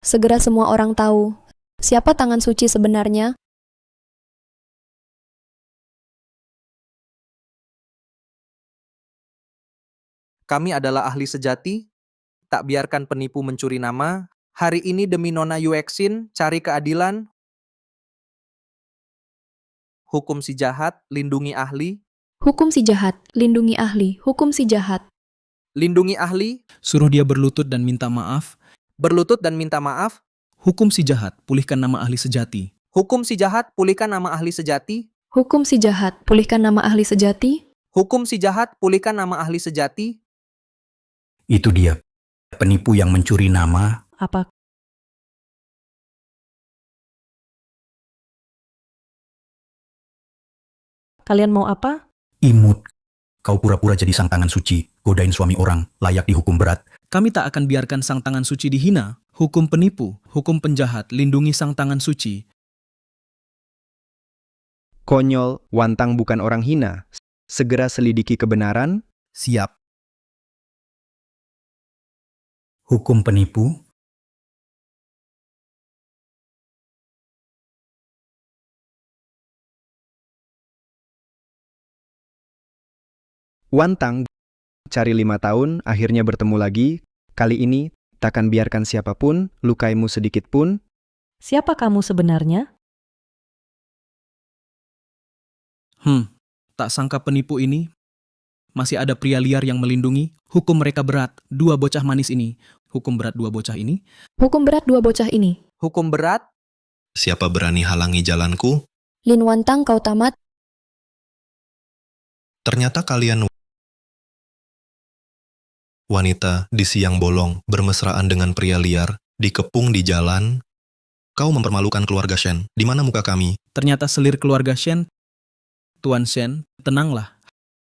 Segera semua orang tahu siapa tangan suci sebenarnya. Kami adalah ahli sejati, tak biarkan penipu mencuri nama. Hari ini demi Nona Yuexin, cari keadilan. Hukum si jahat, lindungi ahli. Hukum si jahat, lindungi ahli. Hukum si jahat. Lindungi ahli, Suruh dia berlutut dan minta maaf. berlutut dan minta maaf. Hukum si jahat, pulihkan nama ahli sejati. Hukum si jahat, pulihkan nama ahli sejati. Hukum si jahat, pulihkan nama ahli sejati. Hukum si jahat, pulihkan nama ahli sejati. Itu dia, penipu yang mencuri nama. Apa kalian mau apa? Imut, kau pura-pura jadi sang tangan suci, godain suami orang, layak dihukum berat. Kami tak akan biarkan sang tangan suci dihina. Hukum penipu, hukum penjahat, lindungi sang tangan suci. Konyol, Wantang bukan orang hina. Segera selidiki kebenaran. Siap. Hukum penipu, Wantang cari 5 tahun, akhirnya bertemu lagi. Kali ini, takkan biarkan siapapun lukaimu sedikit pun. Siapa kamu sebenarnya? Tak sangka penipu ini masih ada pria liar yang melindungi. Hukum mereka berat, dua bocah manis ini. Hukum berat dua bocah ini. Hukum berat dua bocah ini. Hukum berat, Siapa berani halangi jalanku? Lin Wantang kau tamat. Ternyata kalian wanita di siang bolong bermesraan dengan pria liar, dikepung di jalan. Kau mempermalukan keluarga Shen. Di mana muka kami? Ternyata selir keluarga Shen. Tuan Shen, tenanglah.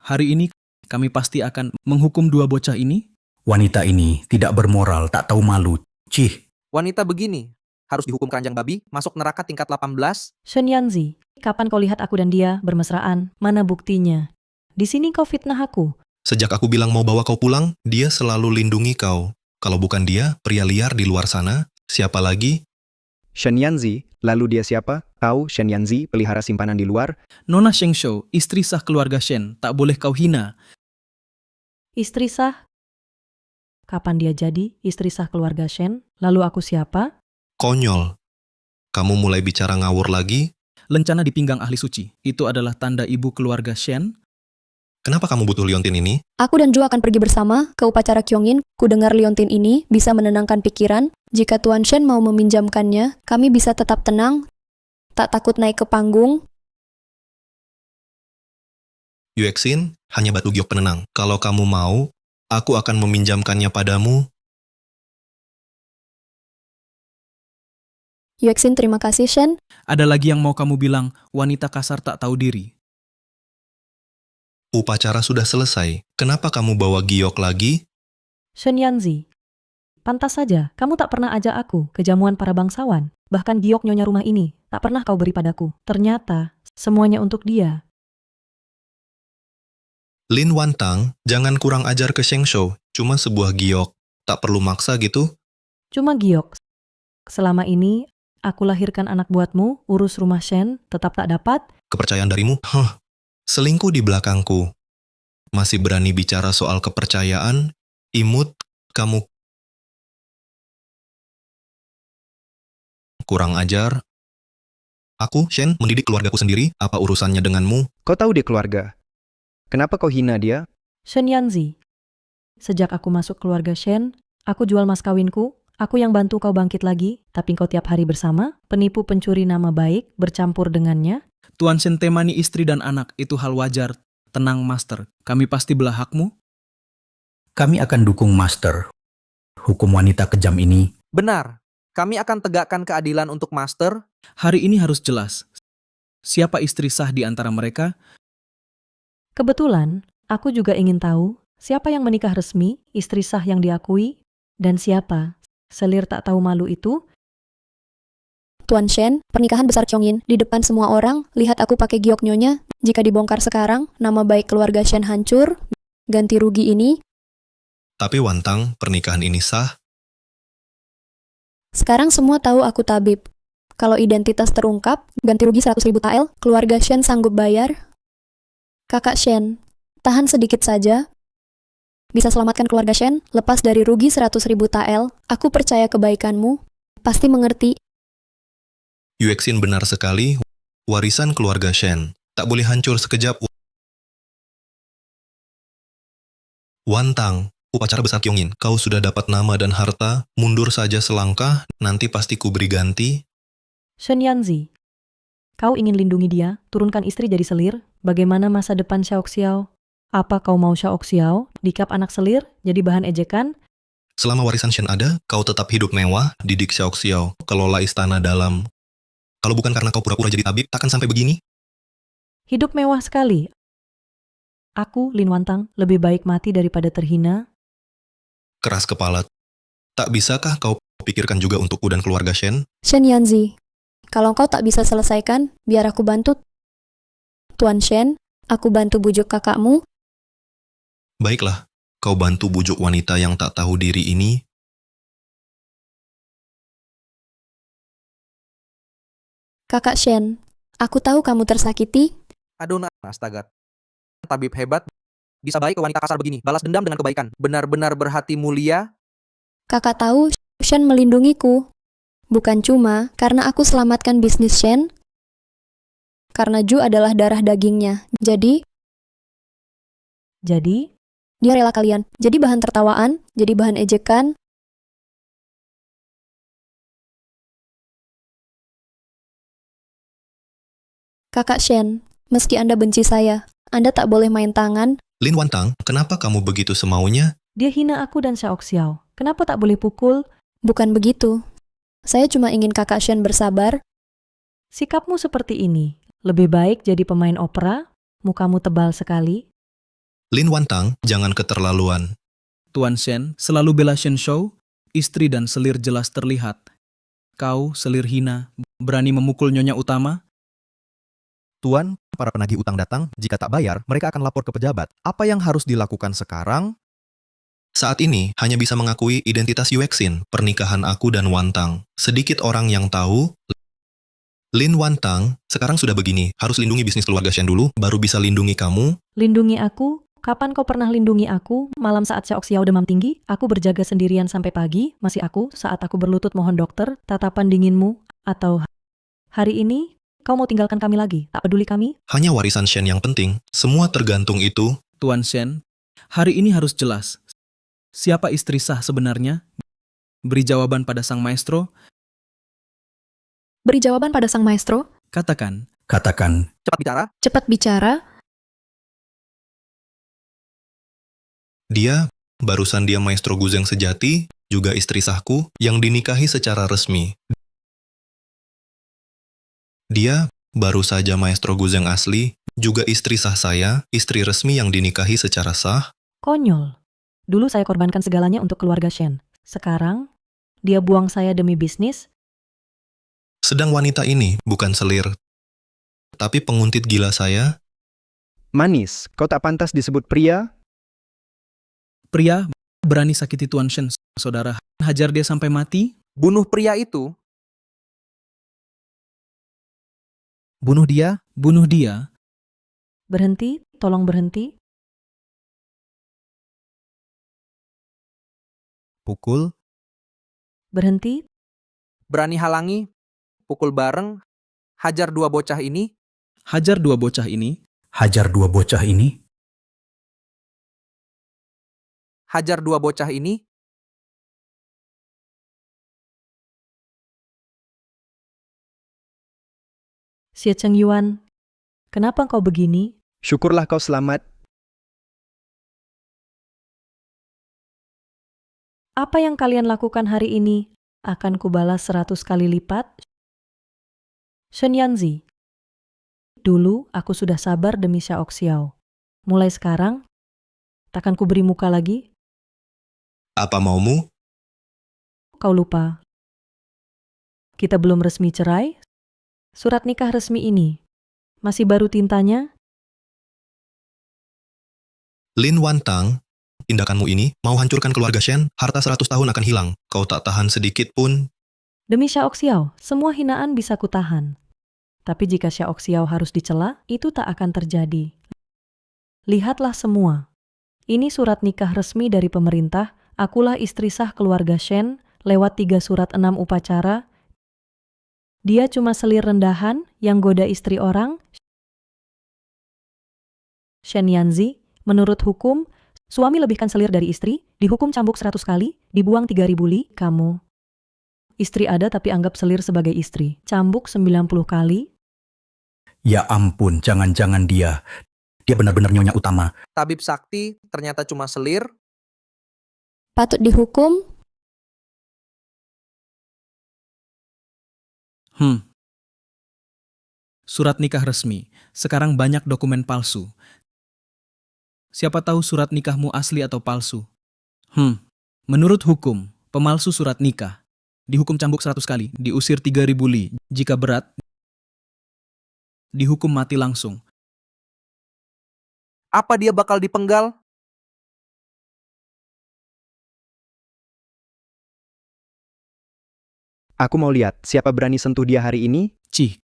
Hari ini kami pasti akan menghukum dua bocah ini. wanita ini tidak bermoral, tak tahu malu. Cih, wanita begini, harus dihukum keranjang babi, masuk neraka tingkat 18. Shen Yanzi, kapan kau lihat aku dan dia bermesraan? Mana buktinya? Di sini kau fitnah aku. Sejak aku bilang mau bawa kau pulang, dia selalu lindungi kau. Kalau bukan dia, pria liar di luar sana, siapa lagi? Shen Yanzi, lalu dia siapa? Tahu Shen Yanzi, pelihara simpanan di luar. Nona Sheng Shou, istri sah keluarga Shen, tak boleh kau hina. Istri sah? Kapan dia jadi istri sah keluarga Shen? Lalu aku siapa? Konyol. kamu mulai bicara ngawur lagi? Lencana di pinggang ahli suci. Itu adalah tanda ibu keluarga Shen. Kenapa kamu butuh liontin ini? Aku dan Ju akan pergi bersama ke upacara Kyongin. Ku dengar liontin ini bisa menenangkan pikiran. Jika Tuan Shen mau meminjamkannya, kami bisa tetap tenang, tak takut naik ke panggung. Yuexin hanya batu giok penenang. Kalau kamu mau, aku akan meminjamkannya padamu. Yuexin, terima kasih Shen. Ada lagi yang mau kamu bilang, wanita kasar tak tahu diri. Upacara sudah selesai. Kenapa kamu bawa giok lagi? Shen Yanzi, pantas saja kamu tak pernah ajak aku ke jamuan para bangsawan. Bahkan giok nyonya rumah ini tak pernah kau beri padaku. Ternyata semuanya untuk dia. Lin Wantang, jangan kurang ajar ke Sheng Shou. Cuma sebuah giok. Tak perlu maksa gitu. Cuma giok. Selama ini aku lahirkan anak buatmu, urus rumah Shen, tetap tak dapat. Kepercayaan darimu? Selingkuh di belakangku. Masih berani bicara soal kepercayaan? Imut, kamu kurang ajar. Aku, Shen, mendidik keluargaku sendiri. Apa urusannya denganmu? Kau tahu dia keluarga. Kenapa kau hina dia? Shen Yanzi, sejak aku masuk keluarga Shen, aku jual mas kawinku, aku yang bantu kau bangkit lagi, tapi kau tiap hari bersama, penipu pencuri nama baik, bercampur dengannya. Tuan Shen temani istri dan anak, itu hal wajar. Tenang, Master. Kami pasti belah hakmu. Kami akan dukung Master. Hukum wanita kejam ini. Benar, kami akan tegakkan keadilan untuk Master. Hari ini harus jelas. Siapa istri sah di antara mereka? Kebetulan, aku juga ingin tahu siapa yang menikah resmi, istri sah yang diakui, dan siapa selir tak tahu malu itu. Tuan Shen, pernikahan besar Kyongin di depan semua orang, lihat aku pakai giok nyonya. Jika dibongkar sekarang, nama baik keluarga Shen hancur. Ganti rugi ini. Tapi Wantang, pernikahan ini sah. Sekarang semua tahu aku tabib. Kalau identitas terungkap, ganti rugi 100.000 TL, keluarga Shen sanggup bayar. Kakak Shen, tahan sedikit saja. Bisa selamatkan keluarga Shen, lepas dari rugi 100.000 TL. Aku percaya kebaikanmu. Pasti mengerti. Yuexin benar sekali. Warisan keluarga Shen tak boleh hancur sekejap. Wantang, upacara besar Kyongin. Kau sudah dapat nama dan harta. Mundur saja selangkah, nanti pasti ku beri ganti. Shen Yanzi, kau ingin lindungi dia, turunkan istri jadi selir. Bagaimana masa depan Xiaoxiao? Apa kau mau Xiaoxiao dikap anak selir, jadi bahan ejekan? Selama warisan Shen ada, kau tetap hidup mewah, didik Xiaoxiao, kelola istana dalam. Kalau bukan karena kau pura-pura jadi tabib, takkan sampai begini. Hidup mewah sekali. Aku, Lin Wantang, lebih baik mati daripada terhina. Keras kepala. Tak bisakah kau pikirkan juga untukku dan keluarga Shen? Shen Yanzi, kalau kau tak bisa selesaikan, biar aku bantu. Tuan Shen, aku bantu bujuk kakakmu. Baiklah, kau bantu bujuk wanita yang tak tahu diri ini. Kakak Shen, aku tahu kamu tersakiti. Aduh, astaga. Tabib hebat. Bisa baik ke wanita kasar begini, balas dendam dengan kebaikan. Benar-benar berhati mulia. Kakak tahu Shen melindungiku. Bukan cuma karena aku selamatkan bisnis Shen, karena Ju adalah darah dagingnya. Jadi, dia rela kalian. Jadi bahan tertawaan, jadi bahan ejekan. Kakak Shen, meski Anda benci saya, Anda tak boleh main tangan. Lin Wantang, kenapa kamu begitu semaunya? Dia hina aku dan Xiaoxiao. Kenapa tak boleh pukul? Bukan begitu. Saya cuma ingin kakak Shen bersabar. Sikapmu seperti ini. Lebih baik jadi pemain opera, mukamu tebal sekali. Lin Wantang, jangan keterlaluan. Tuan Shen selalu bela Shen Shou, istri dan selir jelas terlihat. Kau, selir hina, berani memukul nyonya utama? Tuan, para penagih utang datang, jika tak bayar, mereka akan lapor ke pejabat. Apa yang harus dilakukan sekarang? Saat ini, hanya bisa mengakui identitas Yuexin, pernikahan aku dan Wantang. Sedikit orang yang tahu, Lin Wantang sekarang sudah begini, harus lindungi bisnis keluarga Shen dulu, baru bisa lindungi kamu. Lindungi aku? Kapan kau pernah lindungi aku? Malam saat Xiaoxiao demam tinggi, aku berjaga sendirian sampai pagi, masih aku saat aku berlutut mohon dokter, tatapan dinginmu, atau Hari ini, kau mau tinggalkan kami lagi? Tak peduli kami? Hanya warisan Shen yang penting. Semua tergantung itu. Tuan Shen, hari ini harus jelas. Siapa istri sah sebenarnya? Beri jawaban pada sang maestro. Beri jawaban pada sang maestro. Katakan, Katakan, Cepat bicara. Cepat bicara. Barusan dia Maestro Guzeng sejati, juga istri sahku, yang dinikahi secara resmi. Dia baru saja Maestro Guzeng asli, juga istri sah saya, istri resmi yang dinikahi secara sah. Konyol. Dulu saya korbankan segalanya untuk keluarga Shen. Sekarang, dia buang saya demi bisnis. Sedang wanita ini bukan selir, tapi penguntit gila saya. Manis, kau tak pantas disebut pria? pria berani sakiti Tuan Shen, saudara. Hajar dia sampai mati. Bunuh pria itu. Bunuh dia. Bunuh dia. Berhenti, tolong berhenti. Pukul, Berhenti, Berani halangi. Pukul bareng. Hajar dua bocah ini. Hajar dua bocah ini. hajar dua bocah ini. Hajar dua bocah ini. Xie Cheng Yuan. Kenapa kau begini? Syukurlah kau selamat. Apa yang kalian lakukan hari ini akan kubalas 100 kali lipat? Shen Yanzi. Dulu aku sudah sabar demi Xiao Xiao. Mulai sekarang, takkan kuberi muka lagi. Apa maumu? Kau lupa. Kita belum resmi cerai. Surat nikah resmi ini masih baru tintanya. Lin Wantang, tindakanmu ini mau hancurkan keluarga Shen, harta 100 tahun akan hilang. Kau tak tahan sedikit pun. Demi Xiao Xiao, semua hinaan bisa kutahan. Tapi jika Xiao Xiao harus dicela, itu tak akan terjadi. Lihatlah semua. Ini surat nikah resmi dari pemerintah. Akulah istri sah keluarga Shen, lewat 3 surat 6 upacara. Dia cuma selir rendahan yang goda istri orang. Shen Yanzi, menurut hukum, suami lebihkan selir dari istri, dihukum cambuk 100 kali, dibuang 3.000 li. Kamu, istri ada tapi anggap selir sebagai istri. Cambuk 90 kali. Ya ampun, jangan-jangan dia benar-benar nyonya utama. Tabib sakti ternyata cuma selir. Patut dihukum. Surat nikah resmi. Sekarang banyak dokumen palsu. Siapa tahu surat nikahmu asli atau palsu? Menurut hukum, pemalsu surat nikah dihukum cambuk 100 kali, diusir 3.000 li. Jika berat, dihukum mati langsung. Apa dia bakal dipenggal? Aku mau lihat siapa berani sentuh dia hari ini. Cih,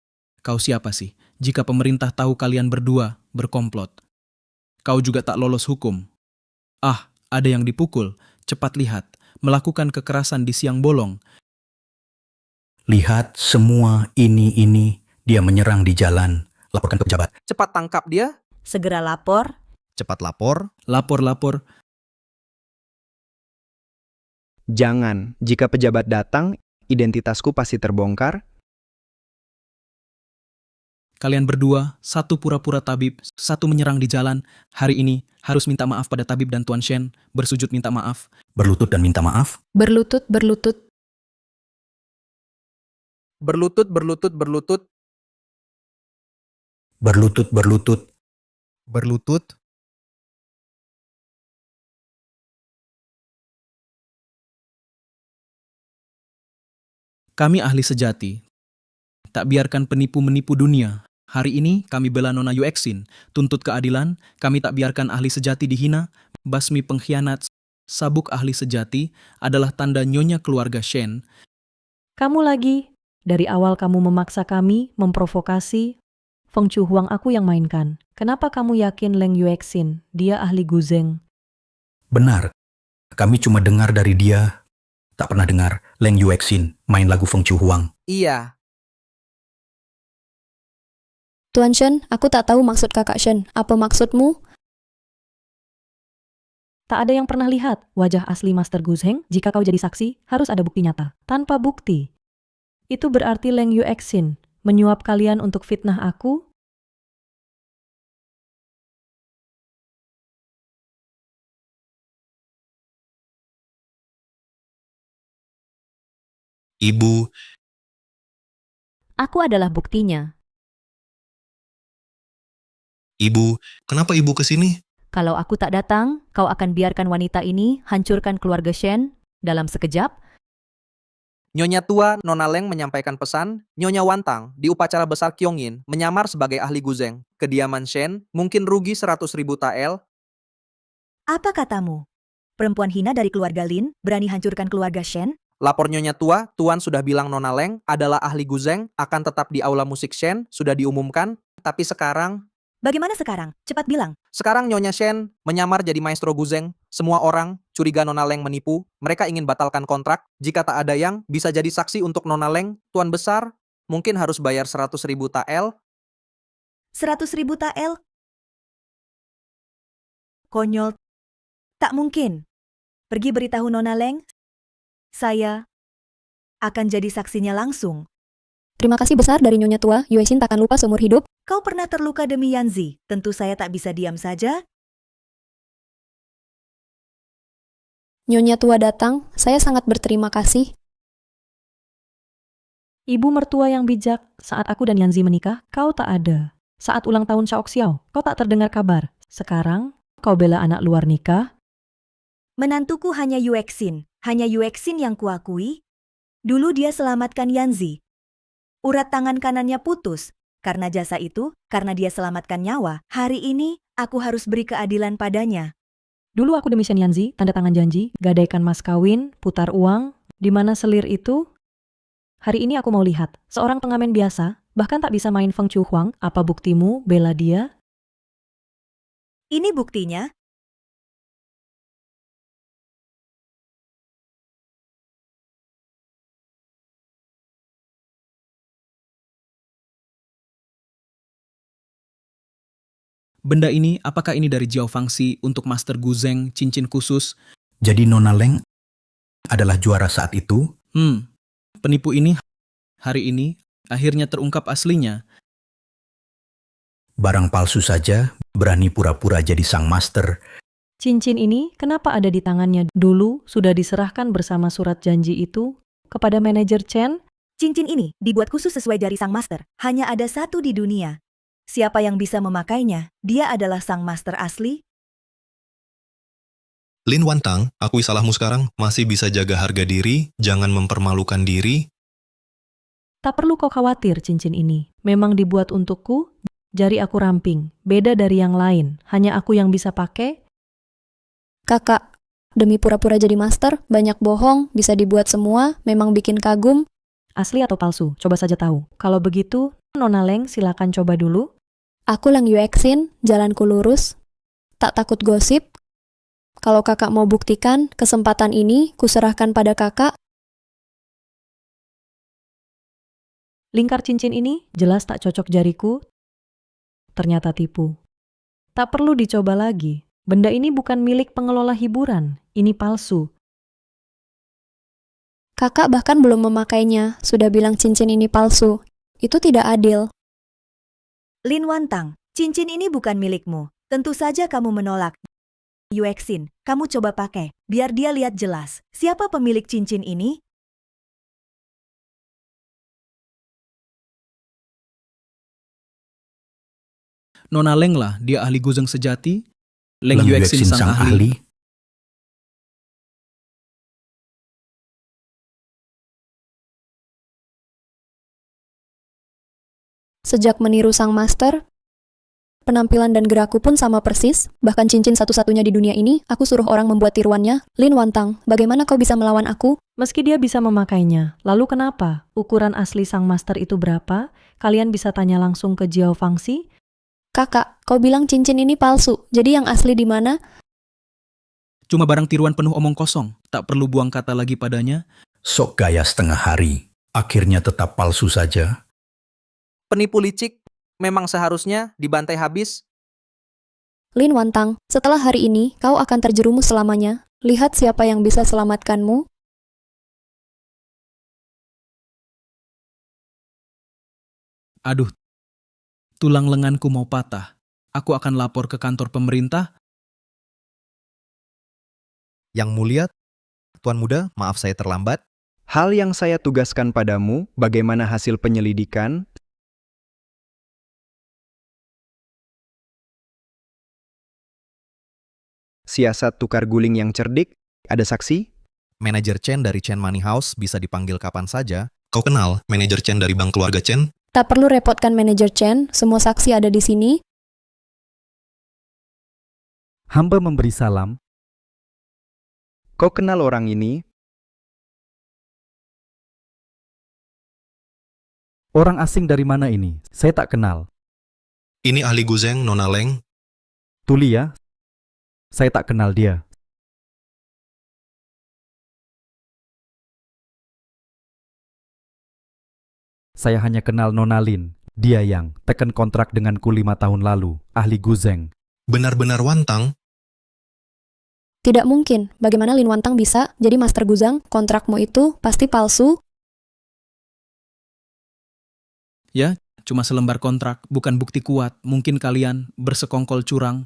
kau siapa sih? Jika pemerintah tahu kalian berdua berkomplot, kau juga tak lolos hukum. Ah, ada yang dipukul. Cepat lihat, melakukan kekerasan di siang bolong. Lihat semua ini, dia menyerang di jalan. Laporkan ke pejabat. Cepat tangkap dia. Segera lapor. cepat lapor, Lapor. Jangan, jika pejabat datang, identitasku pasti terbongkar. Kalian berdua, satu pura-pura tabib, satu menyerang di jalan. Hari ini harus minta maaf pada tabib dan Tuan Shen. Bersujud minta maaf. Berlutut dan minta maaf. Berlutut. Berlutut. Berlutut. berlutut, Kami ahli sejati. Tak biarkan penipu menipu dunia. Hari ini kami bela Nona Yuexin. Tuntut keadilan, kami tak biarkan ahli sejati dihina. Basmi pengkhianat. Sabuk ahli sejati adalah tanda nyonya keluarga Shen. Kamu lagi. Dari awal kamu memaksa kami, memprovokasi. Feng Chu Huang aku yang mainkan. Kenapa kamu yakin Leng Yuexin? Dia ahli Guzeng. Benar. Kami cuma dengar dari dia. Tak pernah dengar Leng Yuexin main lagu Feng Chu Huang. Iya. Tuan Shen, aku tak tahu maksud kakak Shen. Apa maksudmu? Tak ada yang pernah lihat wajah asli Master Guzheng. Jika kau jadi saksi, harus ada bukti nyata. Tanpa bukti, itu berarti Leng Yuexin menyuap kalian untuk fitnah aku. Ibu, Aku adalah buktinya. ibu, kenapa ibu kesini? Kalau aku tak datang, kau akan biarkan wanita ini hancurkan keluarga Shen dalam sekejap? Nyonya tua Nona Leng menyampaikan pesan, Nyonya Wantang di upacara besar Kyongin menyamar sebagai ahli Guzheng. Kediaman Shen mungkin rugi 100.000 tael. Apa katamu? Perempuan hina dari keluarga Lin berani hancurkan keluarga Shen? Lapor Nyonya tua, Tuan sudah bilang Nona Leng adalah ahli Guzheng, akan tetap di aula musik Shen, sudah diumumkan. Tapi sekarang, Bagaimana sekarang? Cepat bilang. sekarang Nyonya Shen menyamar jadi maestro Guzheng. Semua orang curiga Nona Leng menipu. Mereka ingin batalkan kontrak. Jika tak ada yang bisa jadi saksi untuk Nona Leng, Tuan besar mungkin harus bayar 100.000 tael. 100.000 tael? Konyol. Tak mungkin. Pergi beritahu Nona Leng. Saya akan jadi saksinya langsung. Terima kasih besar dari Nyonya tua, Yuexin takkan lupa seumur hidup. Kau pernah terluka demi Yanzi. Tentu saya tak bisa diam saja. Nyonya tua datang, saya sangat berterima kasih. Ibu mertua yang bijak, saat aku dan Yanzi menikah, kau tak ada. Saat ulang tahun Shaoxiao, kau tak terdengar kabar. Sekarang, kau bela anak luar nikah. Menantuku hanya Yuexin. Hanya Yuexin yang kuakui. Dulu dia selamatkan Yanzi. Urat tangan kanannya putus. Karena jasa itu, karena dia selamatkan nyawa, hari ini aku harus beri keadilan padanya. Dulu aku demi Shen Yanzi, tanda tangan janji, gadaikan mas kawin, putar uang, di mana selir itu? Hari ini aku mau lihat, seorang pengamen biasa, bahkan tak bisa main Feng Chu Huang, apa buktimu bela dia? Ini buktinya. Benda ini, apakah ini dari Jiao Fangxi untuk Master Guzheng cincin khusus? Jadi Nona Leng adalah juara saat itu? Penipu ini hari ini akhirnya terungkap aslinya. Barang palsu saja berani pura-pura jadi sang master. Cincin ini kenapa ada di tangannya? Dulu sudah diserahkan bersama surat janji itu kepada manajer Chen. Cincin ini dibuat khusus sesuai jari sang master. Hanya ada satu di dunia. Siapa yang bisa memakainya? Dia adalah sang master asli. Lin Wantang, akui salahmu sekarang, masih bisa jaga harga diri, jangan mempermalukan diri. Tak perlu kau khawatir cincin ini. Memang dibuat untukku, jari aku ramping. Beda dari yang lain, hanya aku yang bisa pakai. Kakak, demi pura-pura jadi master, banyak bohong, bisa dibuat semua, memang bikin kagum. Asli atau palsu? Coba saja tahu. Kalau begitu, Nona Leng silakan coba dulu. Aku Leng Yuexin, jalanku lurus. Tak takut gosip. Kalau kakak mau buktikan, kesempatan ini kuserahkan pada kakak. Lingkar cincin ini jelas tak cocok jariku. Ternyata tipu. Tak perlu dicoba lagi. Benda ini bukan milik pengelola hiburan. Ini palsu. Kakak bahkan belum memakainya, sudah bilang cincin ini palsu. Itu tidak adil. Lin Wantang, cincin ini bukan milikmu. Tentu saja kamu menolak. Yuexin, kamu coba pakai, biar dia lihat jelas. Siapa pemilik cincin ini? Nona Leng lah, dia ahli Guzheng sejati. Leng Leng Yuexin sang ahli. Sejak meniru sang master, penampilan dan gerakku pun sama persis, bahkan cincin satu-satunya di dunia ini, aku suruh orang membuat tiruannya. Lin Wantang, bagaimana kau bisa melawan aku? Meski dia bisa memakainya, lalu kenapa? Ukuran asli sang master itu berapa? Kalian bisa tanya langsung ke Jiao Fangxi. Kakak, kau bilang cincin ini palsu, jadi yang asli di mana? Cuma barang tiruan penuh omong kosong, tak perlu buang kata lagi padanya. Sok gaya setengah hari, akhirnya tetap palsu saja. Penipu licik, memang seharusnya dibantai habis? Lin Wantang, setelah hari ini, kau akan terjerumus selamanya. Lihat siapa yang bisa selamatkanmu. Aduh, tulang lenganku mau patah. Aku akan lapor ke kantor pemerintah. Yang mulia, Tuan Muda, maaf saya terlambat. Hal yang saya tugaskan padamu, bagaimana hasil penyelidikan? Siasat tukar guling yang cerdik? Ada saksi? Manajer Chen dari Chen Money House bisa dipanggil kapan saja. Kau kenal manajer Chen dari bank keluarga Chen? Tak perlu repotkan manajer Chen, semua saksi ada di sini. Hamba memberi salam. Kau kenal orang ini? Orang asing dari mana ini? Saya tak kenal. Ini ahli Guzeng, Nona Leng. Tuli ya? Saya tak kenal dia. Saya hanya kenal Nona Lin. Dia yang teken kontrak denganku 5 tahun lalu. Ahli Guzeng. Benar-benar Wantang. Tidak mungkin, bagaimana Lin Wantang bisa jadi Master Guzang? Kontrakmu itu pasti palsu. Ya, cuma selembar kontrak, bukan bukti kuat. Mungkin kalian bersekongkol curang.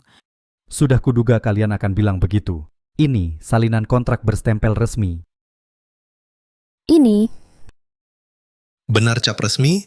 Sudah kuduga kalian akan bilang begitu. Ini salinan kontrak berstempel resmi. Ini, Benar cap resmi?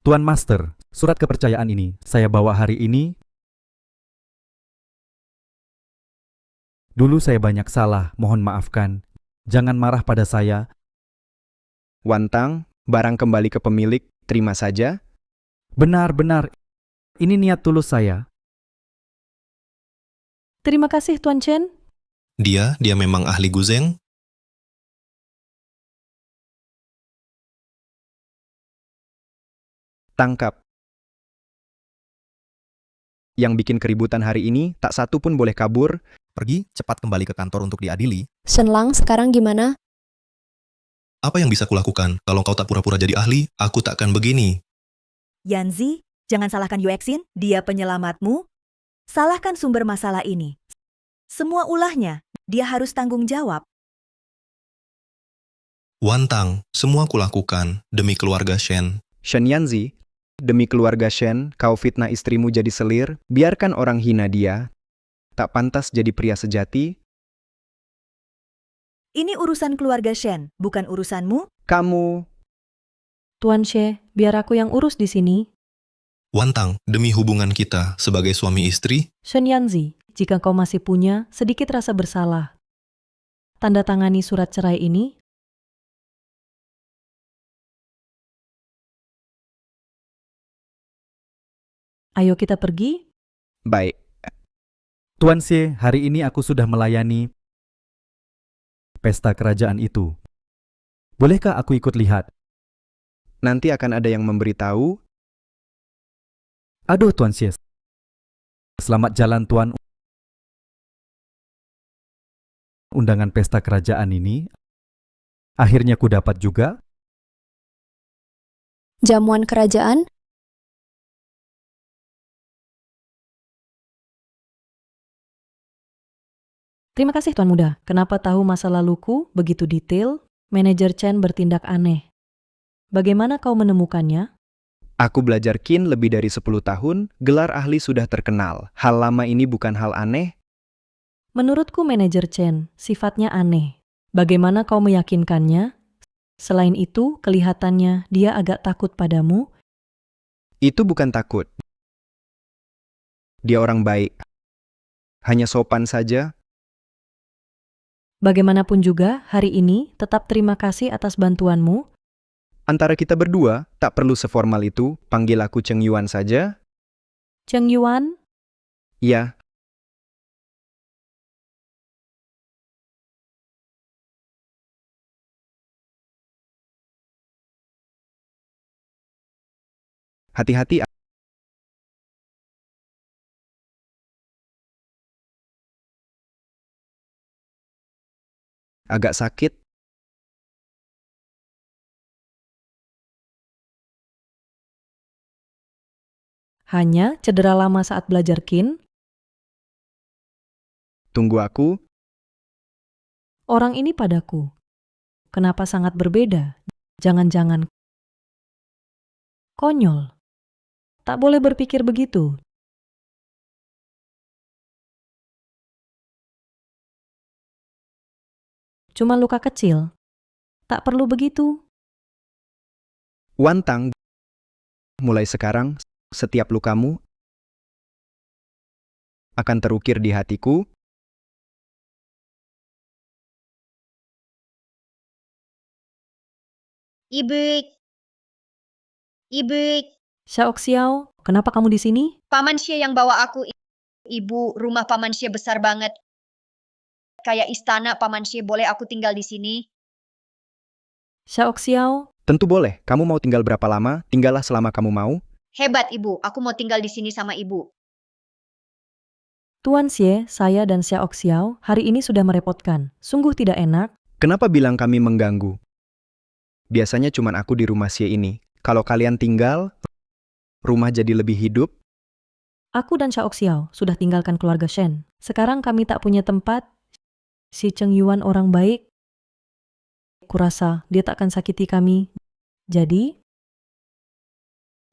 Tuan Master, surat kepercayaan ini saya bawa hari ini. Dulu saya banyak salah, mohon maafkan. Jangan marah pada saya. Wantang, barang kembali ke pemilik, terima saja. Benar-benar, ini niat tulus saya. Terima kasih Tuan Chen. Dia memang ahli Guzeng. Tangkap. Yang bikin keributan hari ini, tak satu pun boleh kabur. Pergi, cepat kembali ke kantor untuk diadili. Shen Lang sekarang gimana? Apa yang bisa kulakukan? Kalau kau tak pura-pura jadi ahli, aku tak akan begini. Yanzi, jangan salahkan Yuexin, dia penyelamatmu. Salahkan sumber masalah ini. Semua ulahnya, dia harus tanggung jawab. Wantang, semua kulakukan demi keluarga Shen. Shen Yanzi, demi keluarga Shen, kau fitnah istrimu jadi selir, biarkan orang hina dia. Tak pantas jadi pria sejati. Ini urusan keluarga Shen, bukan urusanmu. Kamu, Tuan She, biar aku yang urus di sini. Wantang, demi hubungan kita sebagai suami istri, Shen Yanzi, jika kau masih punya sedikit rasa bersalah, tanda tangani surat cerai ini. Ayo kita pergi. baik. Tuan Xie, hari ini aku sudah melayani pesta kerajaan itu. Bolehkah aku ikut lihat? Nanti akan ada yang memberitahu. Aduh Tuan Xie. Selamat jalan Tuan. Undangan pesta kerajaan ini akhirnya ku dapat juga. Jamuan kerajaan? Terima kasih Tuan Muda. Kenapa tahu masa laluku begitu detail? Manajer Chen bertindak aneh. Bagaimana kau menemukannya? Aku belajar Qin lebih dari 10 tahun, gelar ahli sudah terkenal. Hal lama ini bukan hal aneh. Menurutku manajer Chen, sifatnya aneh. Bagaimana kau meyakinkannya? Selain itu, kelihatannya dia agak takut padamu. Itu bukan takut. Dia orang baik. Hanya sopan saja. Bagaimanapun juga, hari ini tetap terima kasih atas bantuanmu. Antara kita berdua, tak perlu seformal itu, panggil aku Cheng Yuan saja. Cheng Yuan, Ya, hati-hati. Agak sakit. hanya cedera lama saat belajar kin. Tunggu aku. Orang ini padaku. Kenapa sangat berbeda? Jangan-jangan konyol. Tak boleh berpikir begitu. Cuma luka kecil. Tak perlu begitu. Wantang, mulai sekarang, setiap lukamu akan terukir di hatiku. Ibu, ibu, Xiao Xiao, kenapa kamu di sini? Paman Xie yang bawa aku. Ibu, rumah Paman Xie besar banget. Kayak istana Paman Xie, boleh aku tinggal di sini? Xiao Xiao, Tentu boleh. Kamu mau tinggal berapa lama? Tinggallah selama kamu mau. Hebat ibu, aku mau tinggal di sini sama ibu. Tuan Xie, saya dan Xiao Xiao hari ini sudah merepotkan. Sungguh tidak enak. Kenapa bilang kami mengganggu? Biasanya cuman aku di rumah Xie ini. Kalau kalian tinggal, rumah jadi lebih hidup. Aku dan Xiao Xiao sudah tinggalkan keluarga Shen. Sekarang kami tak punya tempat. Si Cheng Yuan orang baik. Kurasa dia tak akan sakiti kami. Jadi,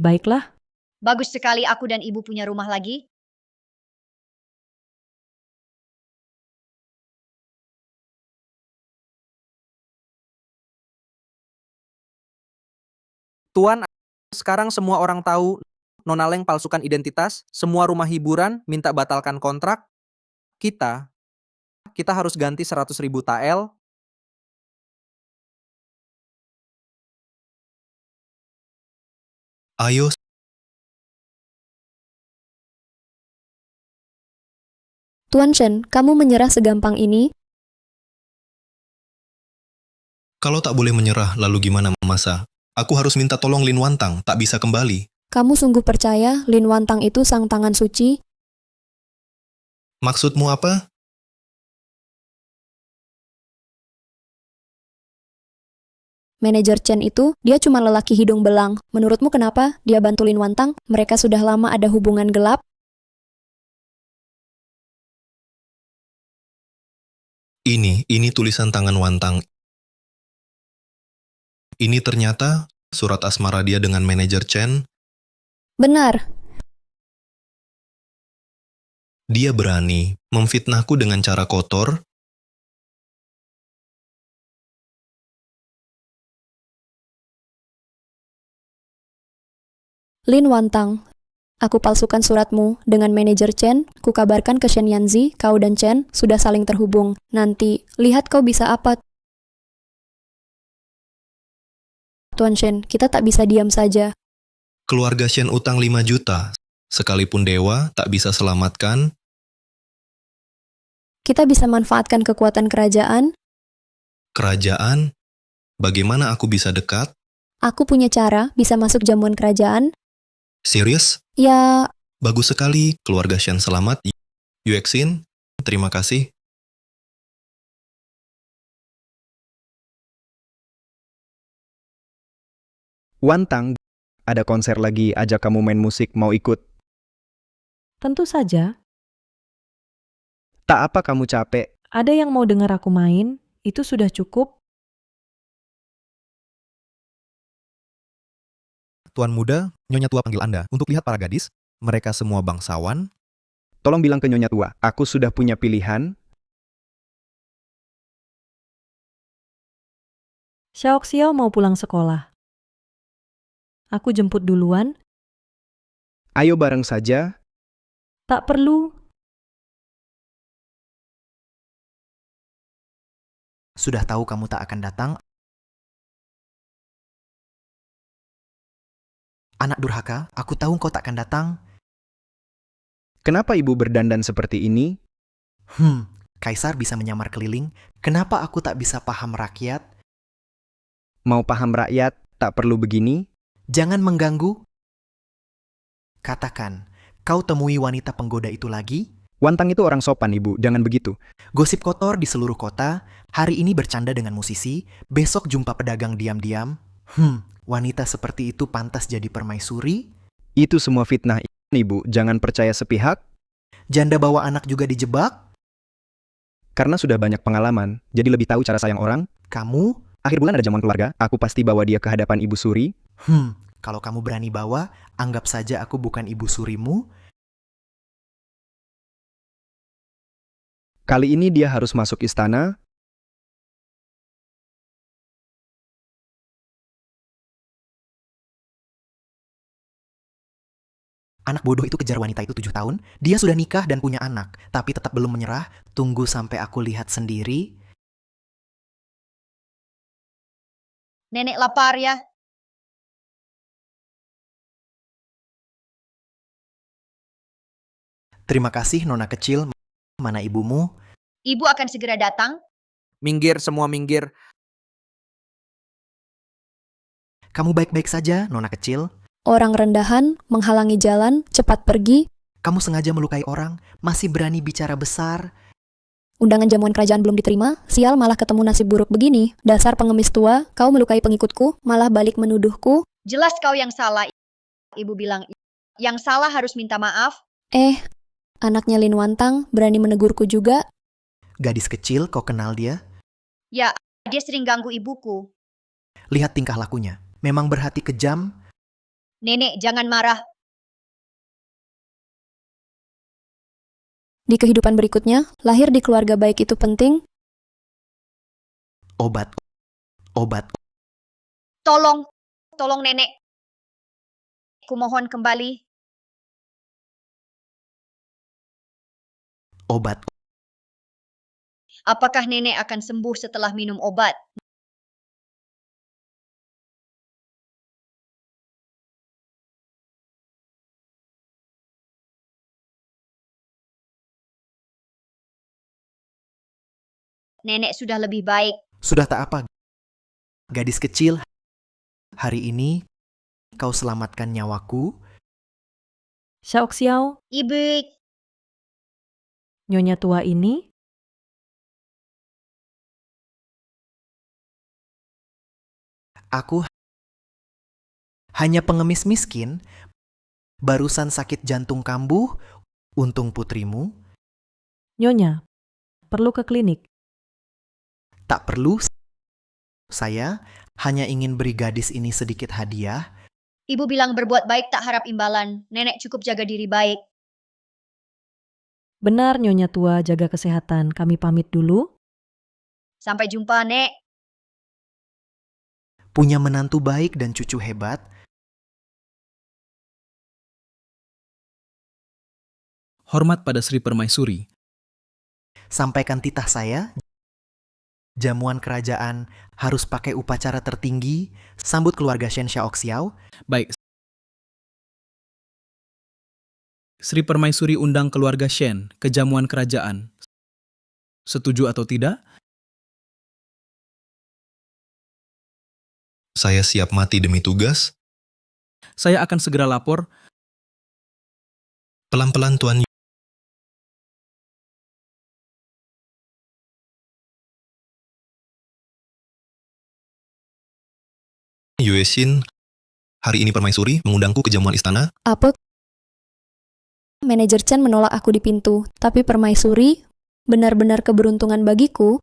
baiklah. Bagus sekali aku dan ibu punya rumah lagi. Tuan, sekarang semua orang tahu Nona Leng palsukan identitas, semua rumah hiburan minta batalkan kontrak. Kita harus ganti 100.000 tael. Ayo, Tuan Shen, kamu menyerah segampang ini? kalau tak boleh menyerah, lalu gimana masa? Aku harus minta tolong Lin Wantang, tak bisa kembali. Kamu sungguh percaya Lin Wantang itu sang tangan suci? Maksudmu apa? Manajer Chen itu, dia cuma lelaki hidung belang. Menurutmu kenapa dia bantu Lin Wantang? Mereka sudah lama ada hubungan gelap. Ini tulisan tangan Wantang. Ini ternyata surat asmara dia dengan manajer Chen. Benar, Dia berani memfitnahku dengan cara kotor. Lin Wantang. Aku palsukan suratmu dengan manajer Chen. Kukabarkan ke Shen Yanzi, kau dan Chen sudah saling terhubung. Nanti, lihat kau bisa apa. Tuan Shen, kita tak bisa diam saja. Keluarga Shen utang 5 juta. Sekalipun dewa tak bisa selamatkan. Kita bisa manfaatkan kekuatan kerajaan. Kerajaan? Bagaimana aku bisa dekat? Aku punya cara bisa masuk jamuan kerajaan. Serius? Ya, Bagus sekali, keluarga Shen selamat. Yuexin, terima kasih. Wantang, ada konser lagi, ajak kamu main musik, mau ikut? Tentu saja, Tak apa kamu capek. ada yang mau dengar aku main, itu sudah cukup. Tuan muda, Nyonya tua panggil Anda untuk lihat para gadis. Mereka semua bangsawan. Tolong bilang ke Nyonya tua, aku sudah punya pilihan. Xiao Xiao mau pulang sekolah. Aku jemput duluan. Ayo bareng saja. Tak perlu. Sudah tahu kamu tak akan datang. Anak durhaka, aku tahu kau tak akan datang. Kenapa ibu berdandan seperti ini? Kaisar bisa menyamar keliling. Kenapa aku tak bisa paham rakyat? Mau paham rakyat, tak perlu begini? Jangan mengganggu. Katakan, kau temui wanita penggoda itu lagi? Wantang itu orang sopan, ibu. Jangan begitu. Gosip kotor di seluruh kota. Hari ini bercanda dengan musisi. Besok jumpa pedagang diam-diam. Wanita seperti itu pantas jadi permaisuri? Itu semua fitnah, ibu. Jangan percaya sepihak. Janda bawa anak juga dijebak? Karena sudah banyak pengalaman, jadi lebih tahu cara sayang orang. Kamu? Akhir bulan ada jamuan keluarga, aku pasti bawa dia ke hadapan Ibu Suri. Kalau kamu berani bawa, anggap saja aku bukan ibu surimu. Kali ini dia harus masuk istana. Anak bodoh itu kejar wanita itu 7 tahun. Dia sudah nikah dan punya anak, tapi tetap belum menyerah. Tunggu sampai aku lihat sendiri. Nenek lapar ya. Terima kasih, Nona kecil. Mana ibumu? Ibu akan segera datang. Minggir, semua minggir. Kamu baik-baik saja, Nona kecil? Orang rendahan, menghalangi jalan, cepat pergi. Kamu sengaja melukai orang, masih berani bicara besar. Undangan jamuan kerajaan belum diterima, sial malah ketemu nasib buruk begini. Dasar pengemis tua, kau melukai pengikutku, malah balik menuduhku. Jelas kau yang salah. Ibu bilang, yang salah harus minta maaf. Anaknya Lin Wantang berani menegurku juga. Gadis kecil, kau kenal dia? Ya, dia sering ganggu ibuku. Lihat tingkah lakunya. Memang berhati kejam. Nenek, jangan marah. Di kehidupan berikutnya, lahir di keluarga baik itu penting. Obat. Tolong nenek. Kumohon kembali. Obat. Apakah nenek akan sembuh setelah minum obat? Nenek sudah lebih baik. Sudah tak apa. Gadis kecil, hari ini kau selamatkan nyawaku. Xiao, Ibu, nyonya tua ini, Aku hanya pengemis miskin, barusan sakit jantung kambuh, untung putrimu. nyonya, perlu ke klinik. Tak perlu, saya hanya ingin beri gadis ini sedikit hadiah. ibu bilang berbuat baik tak harap imbalan. Nenek cukup jaga diri baik. Benar, nyonya tua, jaga kesehatan. Kami pamit dulu. Sampai jumpa, Nek. Punya menantu baik dan cucu hebat. Hormat pada Sri Permaisuri. Sampaikan titah saya, jamuan kerajaan harus pakai upacara tertinggi, sambut keluarga Shen Xiaoxiao. Baik. Sri Permaisuri undang keluarga Shen ke jamuan kerajaan. Setuju atau tidak? Saya siap mati demi tugas. Saya akan segera lapor. Pelan-pelan Tuan. Yue Xin, hari ini Permaisuri mengundangku ke jamuan istana. Apa? Manajer Chen menolak aku di pintu, tapi permaisuri benar-benar keberuntungan bagiku.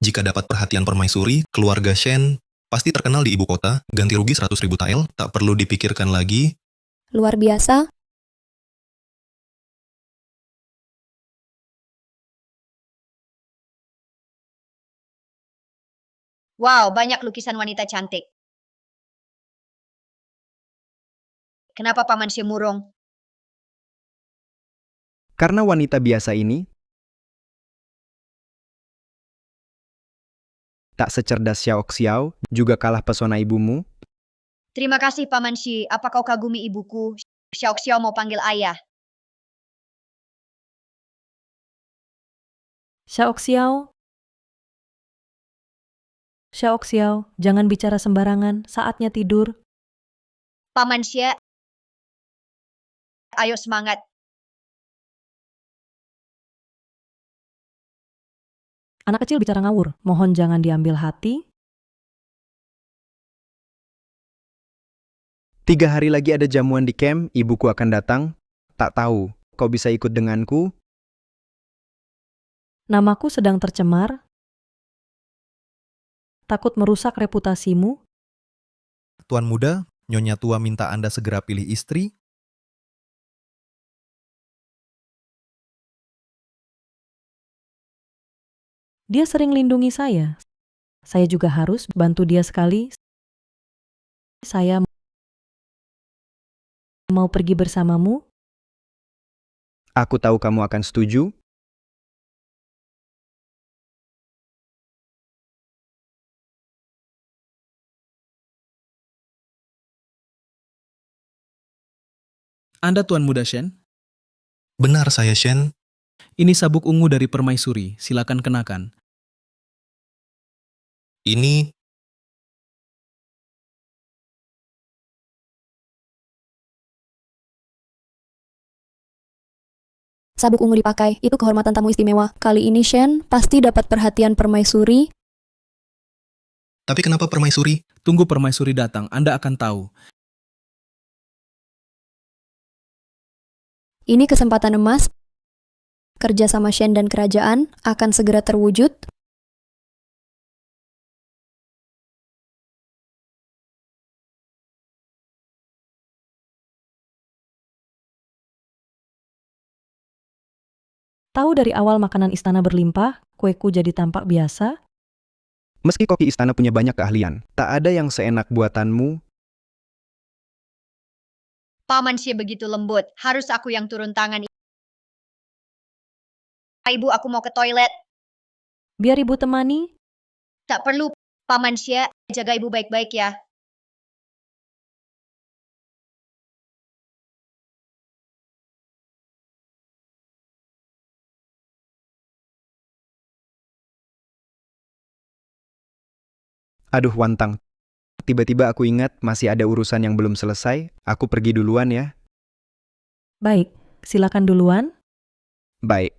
Jika dapat perhatian Permaisuri, keluarga Shen pasti terkenal di ibu kota, ganti rugi 100.000 tael, tak perlu dipikirkan lagi. Luar biasa. Wow, banyak lukisan wanita cantik. Kenapa Paman Xie murung? Karena wanita biasa ini tak secerdas Xiaoxiao, juga kalah pesona ibumu. Terima kasih Paman Xie. Apa kau kagumi ibuku? Xiaoxiao mau panggil ayah. Xiao, jangan bicara sembarangan, saatnya tidur. Paman Xie, ayo semangat. Anak kecil bicara ngawur, mohon jangan diambil hati. 3 hari lagi ada jamuan di camp, ibuku akan datang. Tak tahu, kau bisa ikut denganku? Namaku sedang tercemar. Takut merusak reputasimu. Tuan muda, Nyonya tua minta Anda segera pilih istri. Dia sering lindungi saya. Saya juga harus bantu dia sekali. Saya mau pergi bersamamu. Aku tahu kamu akan setuju. Anda Tuan Muda Shen? Benar saya, Shen. Ini sabuk ungu dari permaisuri, silakan kenakan. Ini Sabuk ungu dipakai, itu kehormatan tamu istimewa. Kali ini Shen pasti dapat perhatian permaisuri. Tapi kenapa permaisuri? Tunggu permaisuri datang, Anda akan tahu. Ini kesempatan emas. Kerja sama Shen dan kerajaan akan segera terwujud. Tahu dari awal makanan istana berlimpah, kueku jadi tampak biasa. Meski koki istana punya banyak keahlian, tak ada yang seenak buatanmu. Paman Xie begitu lembut, harus aku yang turun tangan. Ibu, aku mau ke toilet. Biar ibu temani. Tak perlu, Paman Xie, jaga ibu baik-baik ya. Aduh Wantang, tiba-tiba aku ingat masih ada urusan yang belum selesai. Aku pergi duluan ya. Baik, silakan duluan. Baik.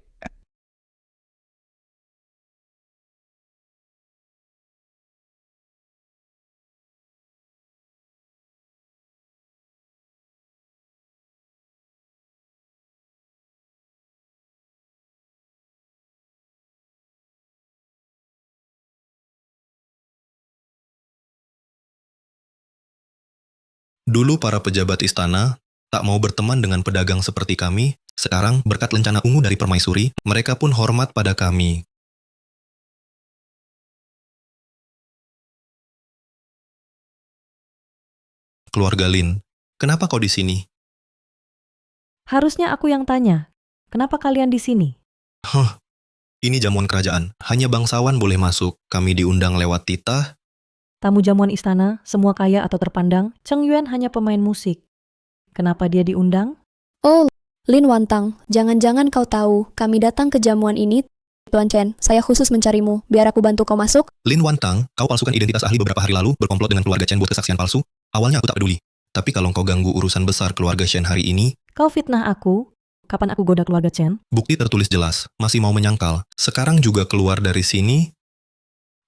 Dulu para pejabat istana tak mau berteman dengan pedagang seperti kami. Sekarang berkat lencana ungu dari permaisuri, mereka pun hormat pada kami. Keluarga Lin, kenapa kau di sini? Harusnya aku yang tanya. Kenapa kalian di sini? Huh, ini jamuan kerajaan. Hanya bangsawan boleh masuk. Kami diundang lewat titah. Tamu jamuan istana, semua kaya atau terpandang, Cheng Yuan hanya pemain musik. Kenapa dia diundang? Oh, Lin Wantang, jangan-jangan kau tahu, kami datang ke jamuan ini. Tuan Chen, saya khusus mencarimu, biar aku bantu kau masuk. Lin Wantang, kau palsukan identitas ahli beberapa hari lalu, berkomplot dengan keluarga Chen buat kesaksian palsu. Awalnya aku tak peduli. Tapi kalau kau ganggu urusan besar keluarga Shen hari ini, Kau fitnah aku? Kapan aku goda keluarga Chen? bukti tertulis jelas, masih mau menyangkal. Sekarang juga keluar dari sini,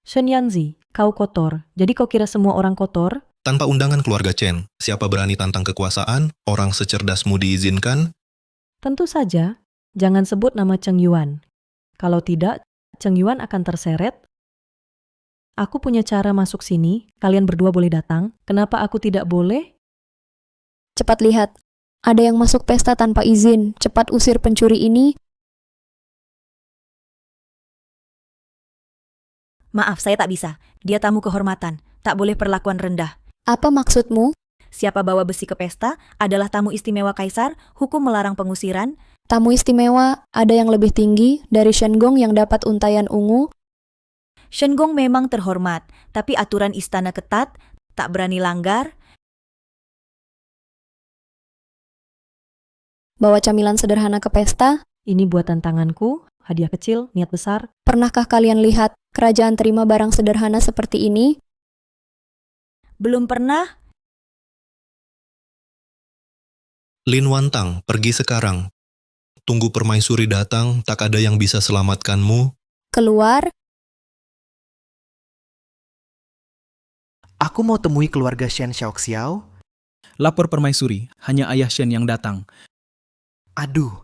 Shen Yanzi, kau kotor. Jadi kau kira semua orang kotor? tanpa undangan keluarga Chen. Siapa berani tantang kekuasaan, orang secerdasmu diizinkan? Tentu saja, jangan sebut nama Cheng Yuan. Kalau tidak, Cheng Yuan akan terseret. Aku punya cara masuk sini, kalian berdua boleh datang. Kenapa aku tidak boleh? Cepat lihat, ada yang masuk pesta tanpa izin. Cepat usir pencuri ini. Maaf, saya tak bisa. Dia tamu kehormatan. Tak boleh perlakuan rendah. Apa maksudmu? Siapa bawa besi ke pesta adalah tamu istimewa kaisar, hukum melarang pengusiran. Tamu istimewa, ada yang lebih tinggi dari Shen Gong yang dapat untayan ungu. Shen Gong memang terhormat, tapi aturan istana ketat, tak berani langgar. Bawa camilan sederhana ke pesta. Ini buatan tanganku, hadiah kecil, niat besar. Pernahkah kalian lihat kerajaan terima barang sederhana seperti ini? Belum pernah? Lin Wantang, pergi sekarang. Tunggu permaisuri datang, tak ada yang bisa selamatkanmu. Keluar, Aku mau temui keluarga Shen Xiaoxiao. Lapor permaisuri, hanya ayah Shen yang datang. Aduh,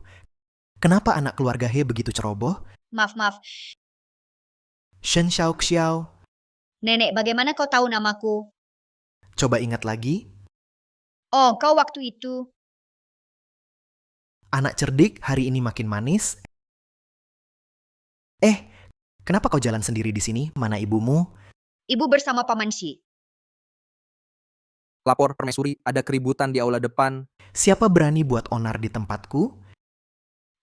kenapa anak keluarga He begitu ceroboh? Maaf. Shen Xiaoxiao, Nenek, bagaimana kau tahu namaku? coba ingat lagi. Oh, kau waktu itu. Anak cerdik hari ini makin manis. Kenapa kau jalan sendiri di sini? Mana ibumu? Ibu bersama Paman Shi. Lapor permaisuri, ada keributan di aula depan. Siapa berani buat onar di tempatku?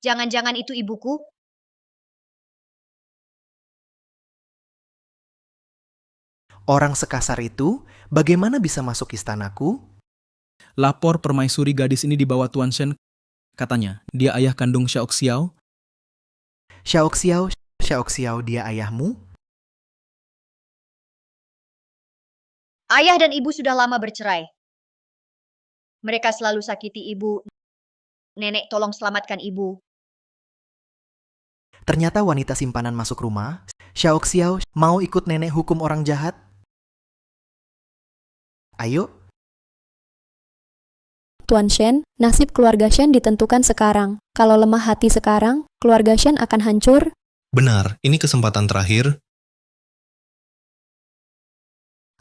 Jangan-jangan itu ibuku? Orang sekasar itu, bagaimana bisa masuk istanaku? Lapor permaisuri gadis ini dibawa Tuan Shen. Katanya, dia ayah kandung Xiaoxiao. Xiaoxiao, dia ayahmu? Ayah dan ibu sudah lama bercerai. Mereka selalu sakiti ibu. Nenek, tolong selamatkan ibu. Ternyata wanita simpanan masuk rumah. Xiaoxiao mau ikut nenek hukum orang jahat? Ayo, Tuan Shen, nasib keluarga Shen ditentukan sekarang. Kalau lemah hati sekarang, keluarga Shen akan hancur. Benar, ini kesempatan terakhir.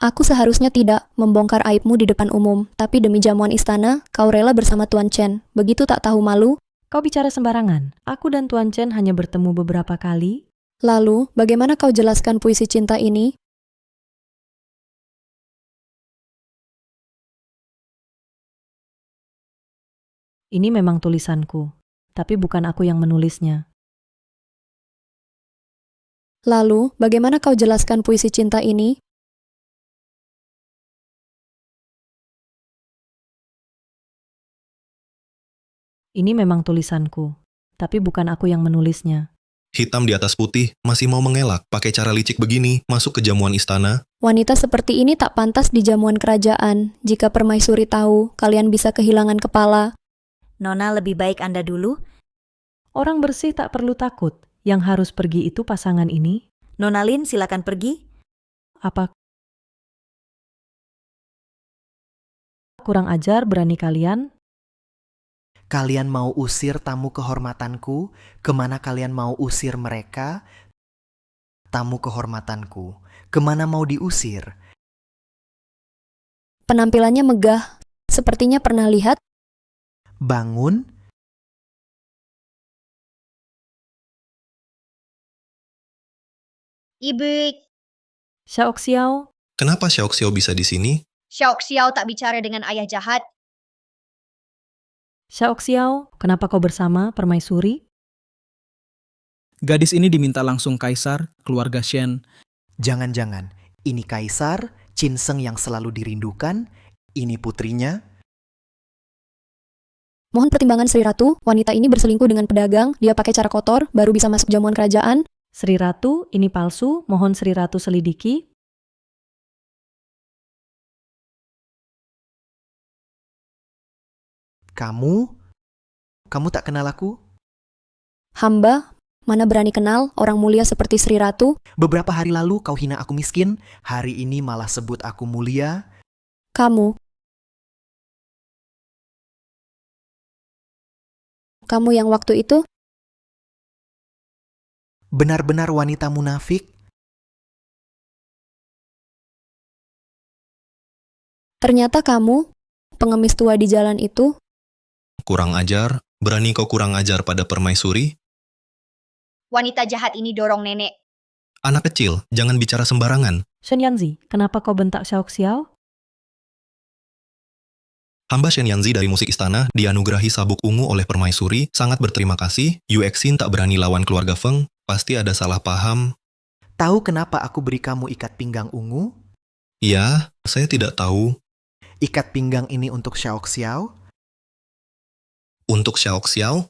Aku seharusnya tidak membongkar aibmu di depan umum, tapi demi jamuan istana, kau rela bersama Tuan Chen. Begitu tak tahu malu? Kau bicara sembarangan. Aku dan Tuan Chen hanya bertemu beberapa kali. Lalu, bagaimana kau jelaskan puisi cinta ini? Ini memang tulisanku, tapi bukan aku yang menulisnya. Lalu, bagaimana kau jelaskan puisi cinta ini? Ini memang tulisanku, tapi bukan aku yang menulisnya. Hitam di atas putih, masih mau mengelak, pakai cara licik begini, masuk ke jamuan istana. Wanita seperti ini tak pantas di jamuan kerajaan. Jika permaisuri tahu, kalian bisa kehilangan kepala. Nona, lebih baik Anda dulu. Orang bersih tak perlu takut. Yang harus pergi itu pasangan ini. Nona Lin, silakan pergi. Apa kurang ajar berani kalian? kalian mau usir tamu kehormatanku? Kemana kalian mau usir mereka? Tamu kehormatanku, kemana mau diusir? Penampilannya megah. Sepertinya pernah lihat. Bangun, Ibu, Xiaoxiao, Kenapa Xiaoxiao bisa di sini? Xiaoxiao tak bicara dengan ayah jahat. Xiaoxiao, kenapa kau bersama permaisuri? Gadis ini diminta langsung kaisar, keluarga Shen. jangan-jangan ini kaisar, Chinseng yang selalu dirindukan, ini putrinya. Mohon pertimbangan Sri Ratu, wanita ini berselingkuh dengan pedagang, dia pakai cara kotor, baru bisa masuk jamuan kerajaan. Sri Ratu, ini palsu, mohon Sri Ratu selidiki. Kamu tak kenal aku? Hamba, mana berani kenal orang mulia seperti Sri Ratu? Beberapa hari lalu kau hina aku miskin, hari ini malah sebut aku mulia. Kamu yang waktu itu, Benar-benar wanita munafik. ternyata kamu, pengemis tua di jalan itu. Kurang ajar, berani kau kurang ajar pada permaisuri? Wanita jahat ini dorong nenek. Anak kecil, jangan bicara sembarangan. Shen Yanzi, kenapa kau bentak Xiaoxiao? Hamba Shen Yanzi dari musik istana dianugerahi sabuk ungu oleh permaisuri, sangat berterima kasih. Yu Exin tak berani lawan keluarga Feng, pasti ada salah paham. Tahu kenapa aku beri kamu ikat pinggang ungu? Ya, saya tidak tahu. Ikat pinggang ini untuk Xiaoxiao. Untuk Xiaoxiao,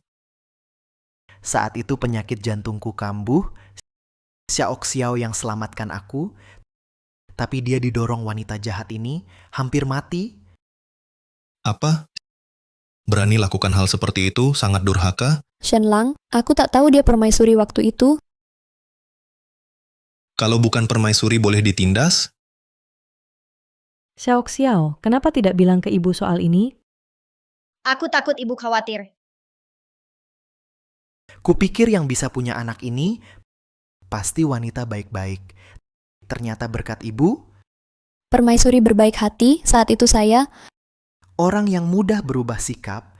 Saat itu penyakit jantungku kambuh. Xiao yang selamatkan aku, tapi dia didorong wanita jahat ini, hampir mati. Apa? Berani lakukan hal seperti itu sangat durhaka. Shenlang, aku tak tahu dia permaisuri waktu itu. Kalau bukan permaisuri boleh ditindas? Xiao, kenapa tidak bilang ke ibu soal ini? Aku takut ibu khawatir. Kupikir yang bisa punya anak ini pasti wanita baik-baik. Ternyata berkat ibu, Permaisuri berbaik hati, saat itu saya, orang yang mudah berubah sikap.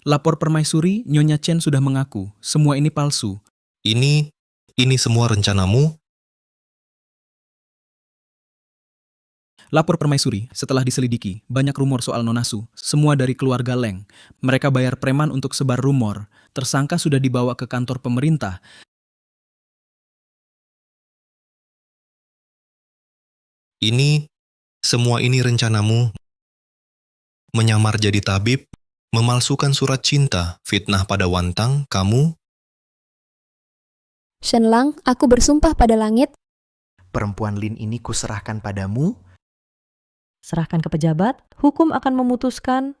Lapor permaisuri, Nyonya Chen sudah mengaku, semua ini palsu. Ini semua rencanamu? Lapor permaisuri, setelah diselidiki, banyak rumor soal Nona Su, semua dari keluarga Leng. Mereka bayar preman untuk sebar rumor. Tersangka sudah dibawa ke kantor pemerintah. Semua ini rencanamu? Menyamar jadi tabib, memalsukan surat cinta, fitnah pada Wantang, kamu? Shenlang, aku bersumpah pada langit, Perempuan Lin ini kuserahkan padamu. Serahkan ke pejabat, hukum akan memutuskan.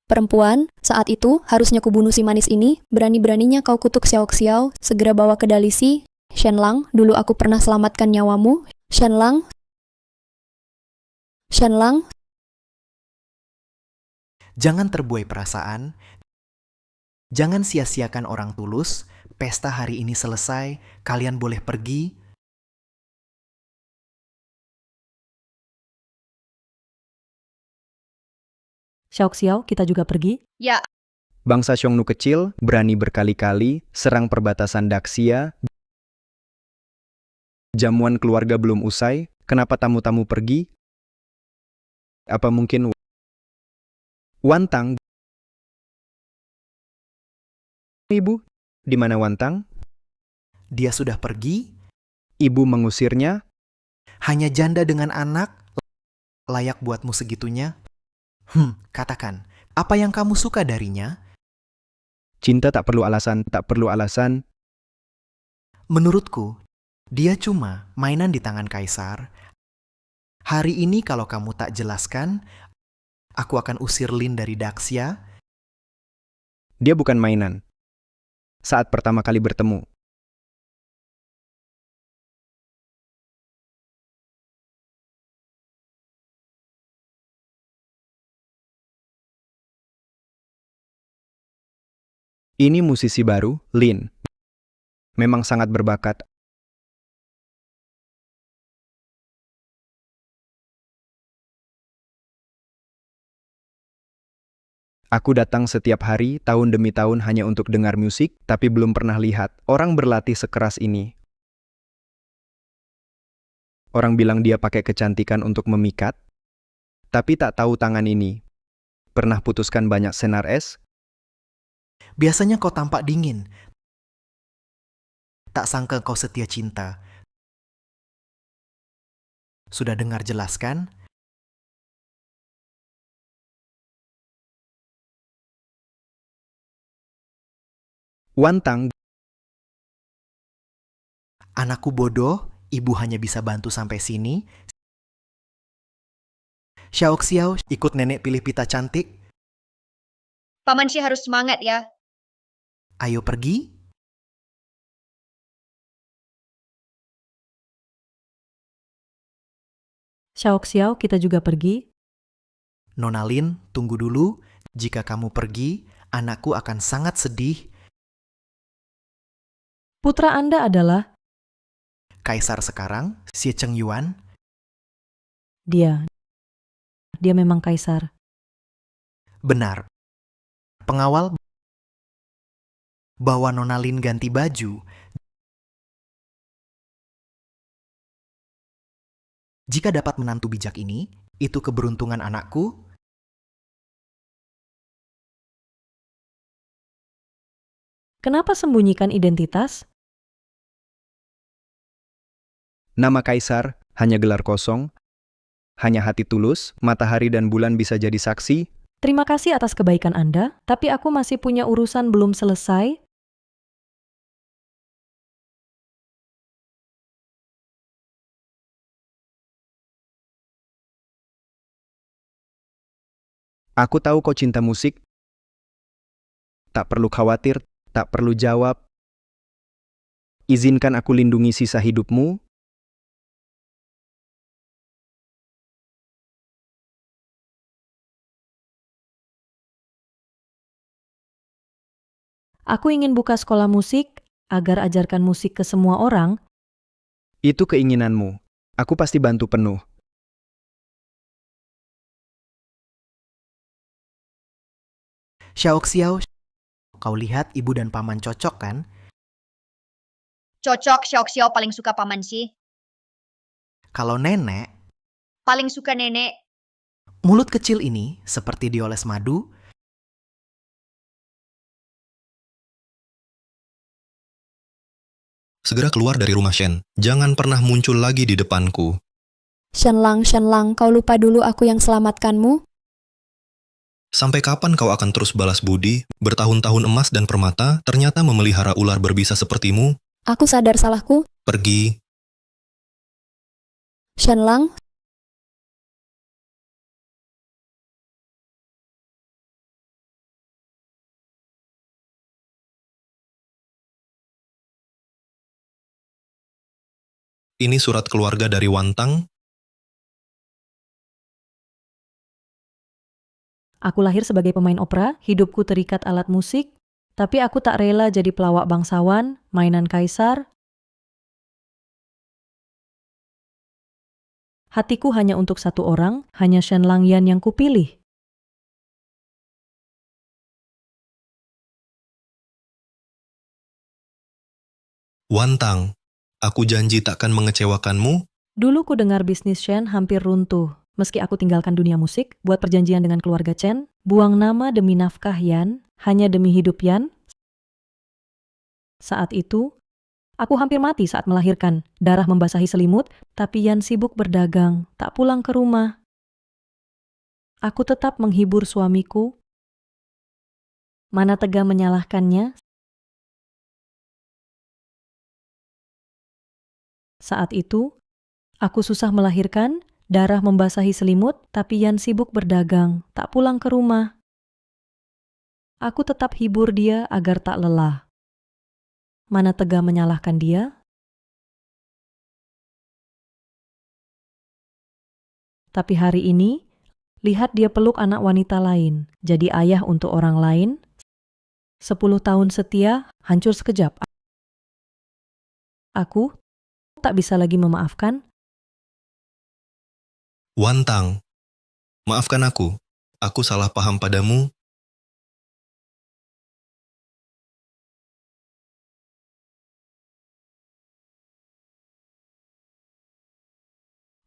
perempuan, saat itu harusnya kubunuh si manis ini, berani-beraninya kau kutuk Xiao, segera bawa ke Dalisi. Shenlang, dulu aku pernah selamatkan nyawamu. Shenlang. Jangan terbuai perasaan. Jangan sia-siakan orang tulus. Pesta hari ini selesai, kalian boleh pergi. Xiao, kita juga pergi. Ya, Bangsa Xiongnu kecil berani berkali-kali serang perbatasan Daxia. Jamuan keluarga belum usai, kenapa tamu-tamu pergi? Apa mungkin Wantang? Ibu, di mana Wantang? Dia sudah pergi, Ibu mengusirnya. hanya janda dengan anak, layak buatmu segitunya. Katakan, apa yang kamu suka darinya? Cinta tak perlu alasan, tak perlu alasan. Menurutku, dia cuma mainan di tangan kaisar. Hari ini kalau kamu tak jelaskan, aku akan usir Lin dari Daxia. Dia bukan mainan. Saat pertama kali bertemu, ini musisi baru, Lin. Memang sangat berbakat. Aku datang setiap hari, tahun demi tahun hanya untuk dengar musik, tapi belum pernah lihat orang berlatih sekeras ini. Orang bilang dia pakai kecantikan untuk memikat, tapi tak tahu tangan ini. Pernah putuskan banyak senar es? Biasanya kau tampak dingin. Tak sangka kau setia cinta. Sudah dengar jelaskan? Wantang, Anakku bodoh, ibu hanya bisa bantu sampai sini. Xiao, ikut nenek pilih pita cantik. Paman Shi harus semangat ya. Ayo pergi. Xiao, kita juga pergi. Nona Lin, tunggu dulu. Jika kamu pergi, anakku akan sangat sedih. Putra Anda adalah Kaisar sekarang, Xie Chengyuan. dia. Dia memang kaisar. Benar. Pengawal bawa Nona Lin ganti baju. Jika dapat menantu bijak ini, itu keberuntungan anakku. Kenapa sembunyikan identitas? nama kaisar, hanya gelar kosong. hanya hati tulus, matahari dan bulan bisa jadi saksi. Terima kasih atas kebaikan Anda, tapi aku masih punya urusan belum selesai. Aku tahu kau cinta musik. Tak perlu khawatir, tak perlu jawab. Izinkan aku lindungi sisa hidupmu. Aku ingin buka sekolah musik agar ajarkan musik ke semua orang. Itu keinginanmu. Aku pasti bantu penuh. Xiao, kau lihat ibu dan paman cocok kan? Cocok, Xiao paling suka paman sih. Kalau nenek, Paling suka nenek. mulut kecil ini seperti dioles madu. Segera keluar dari rumah Shen. Jangan pernah muncul lagi di depanku. Shenlang, kau lupa dulu aku yang selamatkanmu? Sampai kapan kau akan terus balas budi, bertahun-tahun emas dan permata, ternyata memelihara ular berbisa sepertimu? Aku sadar salahku. Pergi. Shenlang, Ini surat keluarga dari Wantang. Aku lahir sebagai pemain opera, hidupku terikat alat musik, tapi aku tak rela jadi pelawak bangsawan, mainan kaisar. Hatiku hanya untuk satu orang, hanya Shenlang Yan yang kupilih. Wantang, aku janji takkan mengecewakanmu. Dulu ku dengar bisnis Shen hampir runtuh. Meski aku tinggalkan dunia musik, buat perjanjian dengan keluarga Chen, buang nama demi nafkah Yan, hanya demi hidup Yan. Saat itu, aku hampir mati saat melahirkan. Darah membasahi selimut, tapi Yan sibuk berdagang, tak pulang ke rumah. Aku tetap menghibur suamiku. Mana tega menyalahkannya? Saat itu, aku susah melahirkan, darah membasahi selimut, tapi Yan sibuk berdagang, tak pulang ke rumah. Aku tetap hibur dia agar tak lelah. Mana tega menyalahkan dia? Tapi hari ini, lihat dia peluk anak wanita lain, jadi ayah untuk orang lain. 10 tahun setia, hancur sekejap. Aku tak bisa lagi memaafkan. Wantang, maafkan aku. Aku salah paham padamu.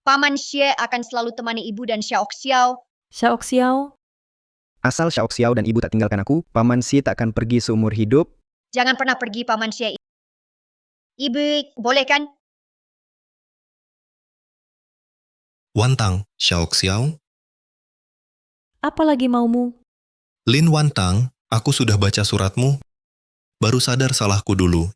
Paman Xie akan selalu temani ibu dan Xiao. Xiao, Asal Xiao dan ibu tak tinggalkan aku, Paman Si tak akan pergi seumur hidup. Jangan pernah pergi, Paman Xie. Ibu, boleh kan? Wantang, Xiao. apa lagi maumu? Lin Wantang, aku sudah baca suratmu. Baru sadar salahku dulu.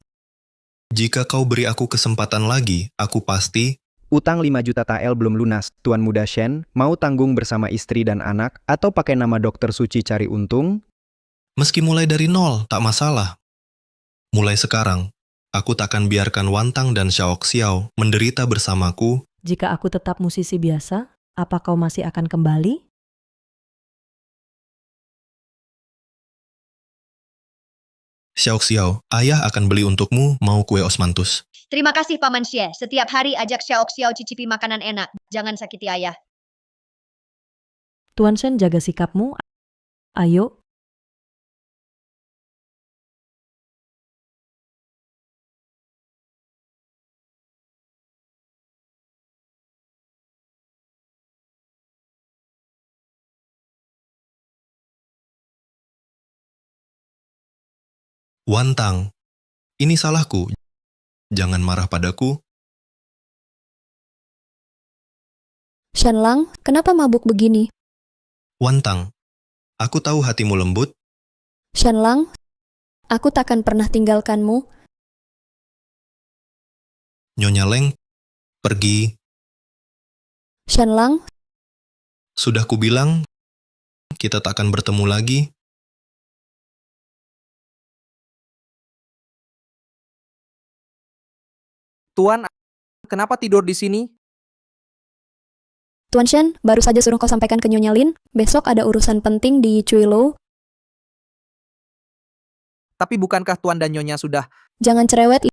Jika kau beri aku kesempatan lagi, aku pasti. Utang 5 juta tael belum lunas. Tuan Muda Shen mau tanggung bersama istri dan anak atau pakai nama Dokter Suci cari untung? Meski mulai dari nol, tak masalah. Mulai sekarang, aku takkan biarkan Wantang dan Xiao menderita bersamaku. Jika aku tetap musisi biasa, apa kau masih akan kembali? Xiao, ayah akan beli untukmu mau kue osmanthus. Terima kasih, Paman Xie. Setiap hari ajak Xiao cicipi makanan enak. Jangan sakiti ayah. Tuan Shen, jaga sikapmu. Ayo. Wantang, ini salahku. Jangan marah padaku. Shenlang, kenapa mabuk begini? Wantang, aku tahu hatimu lembut. Shenlang, aku takkan pernah tinggalkanmu. Nyonya Leng, pergi. Shenlang, Sudah kubilang, kita tak akan bertemu lagi. Tuan, kenapa tidur di sini? Tuan Shen, baru saja suruh kau sampaikan ke Nyonya Lin, besok ada urusan penting di Cuilo. Tapi bukankah Tuan dan Nyonya sudah... Jangan cerewet.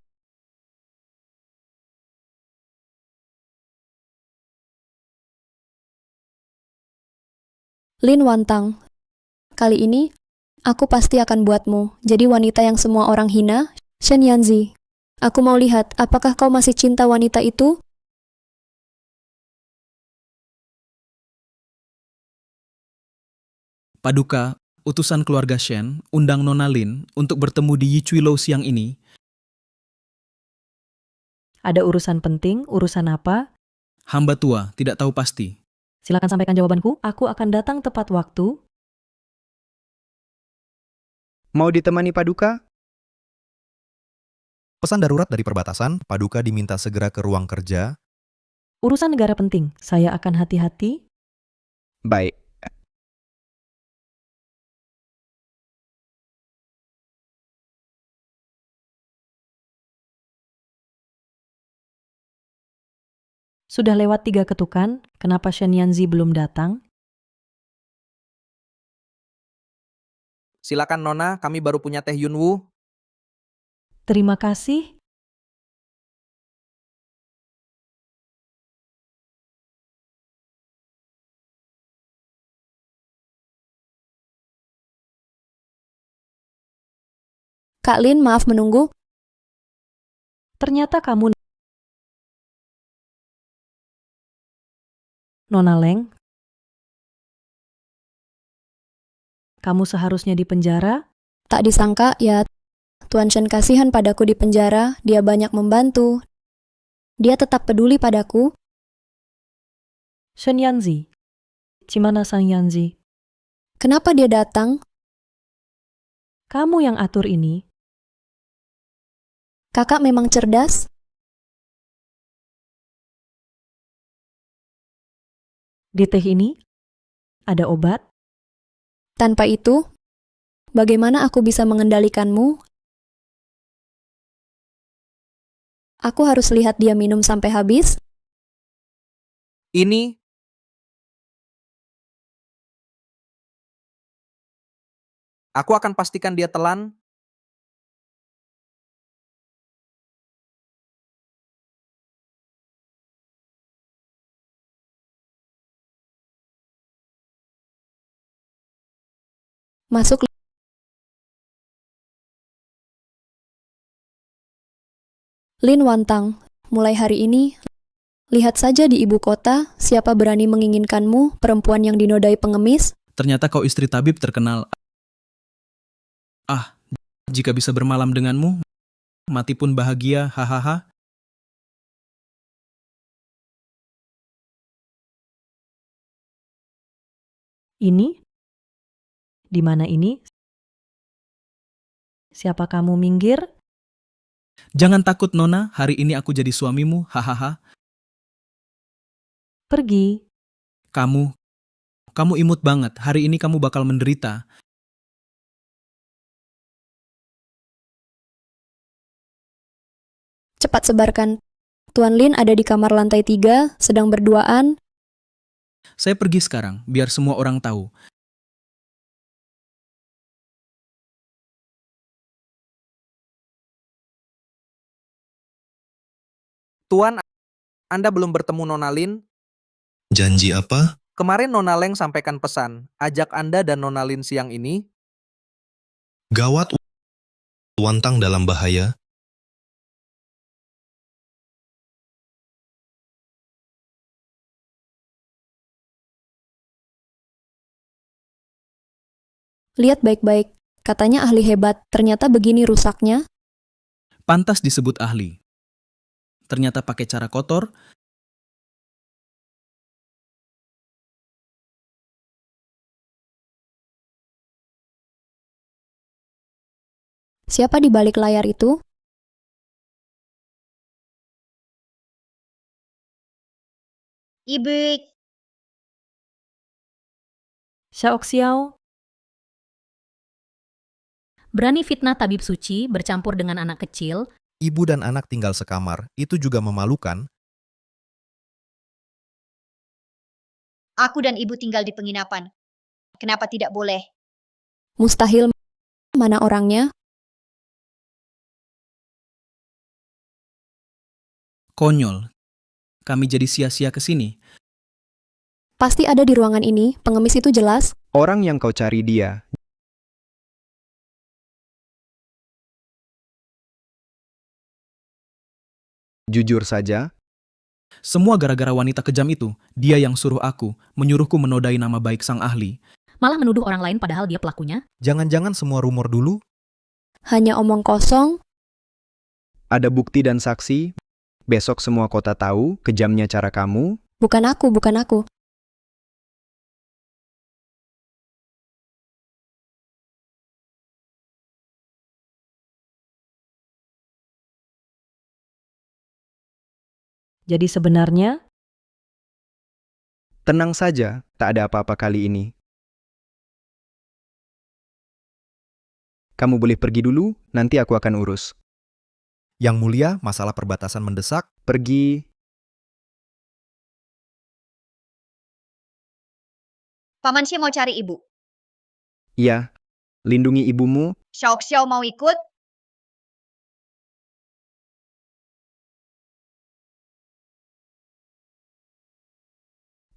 Lin Wantang, kali ini aku pasti akan buatmu jadi wanita yang semua orang hina, Shen Yanzi. Aku mau lihat apakah kau masih cinta wanita itu? Paduka, utusan keluarga Shen, undang Nona Lin untuk bertemu di Yichuilo siang ini. Ada urusan penting, urusan apa? Hamba tua, tidak tahu pasti. Silakan sampaikan jawabanku, aku akan datang tepat waktu. Mau ditemani Paduka? Pesan darurat dari perbatasan, Paduka diminta segera ke ruang kerja. Urusan negara penting, saya akan hati-hati. Baik. Sudah lewat 3 ketukan, kenapa Shen Yanzi belum datang? Silakan Nona, kami baru punya teh Yunwu. Terima kasih. Kak Lin, maaf menunggu. Ternyata kamu, Nona Leng. Kamu seharusnya di penjara. Tak disangka ya, Tuan Shen kasihan padaku di penjara, dia banyak membantu. Dia tetap peduli padaku. Shen Yanzi. Cimana Sang Yanzi? Kenapa dia datang? Kamu yang atur ini. Kakak memang cerdas. Di teh ini ada obat. Tanpa itu, bagaimana aku bisa mengendalikanmu? Aku harus lihat dia minum sampai habis. Ini... Aku akan pastikan dia telan. Masuk. Lin Wantang, mulai hari ini, lihat saja di ibu kota, siapa berani menginginkanmu, perempuan yang dinodai pengemis. Ternyata kau istri tabib terkenal. Ah, jika bisa bermalam denganmu, mati pun bahagia, hahaha. Ini? Di mana ini? Siapa kamu, minggir? Jangan takut Nona, hari ini aku jadi suamimu, hahaha. Pergi. Kamu imut banget, hari ini kamu bakal menderita. Cepat sebarkan. Tuan Lin ada di kamar lantai 3, sedang berduaan. Saya pergi sekarang, biar semua orang tahu. Tuan, Anda belum bertemu Nona Lin? Janji apa? Kemarin Nona Leng sampaikan pesan, ajak Anda dan Nona Lin siang ini. Gawat, Wantang dalam bahaya. Lihat baik-baik, katanya ahli hebat, ternyata begini rusaknya. Pantas disebut ahli. Ternyata pakai cara kotor, Siapa di balik layar itu? Ibu, Xiao, Berani fitnah tabib suci bercampur dengan anak kecil, Ibu dan anak tinggal sekamar, itu juga memalukan. aku dan ibu tinggal di penginapan. Kenapa tidak boleh? Mustahil. Mana orangnya? Konyol. Kami jadi sia-sia ke sini. Pasti ada di ruangan ini, pengemis itu jelas. Orang yang kau cari dia. Jujur saja, Semua gara-gara wanita kejam itu. Dia yang suruh aku, menyuruhku menodai nama baik sang ahli. malah menuduh orang lain padahal dia pelakunya. Jangan-jangan semua rumor dulu? Hanya omong kosong. ada bukti dan saksi. Besok semua kota tahu kejamnya cara kamu. Bukan aku. jadi sebenarnya Tenang saja, tak ada apa-apa kali ini. Kamu boleh pergi dulu, nanti aku akan urus. Yang mulia, masalah perbatasan mendesak. Pergi. Paman Xie mau cari ibu. Iya, lindungi ibumu. Xiao mau ikut?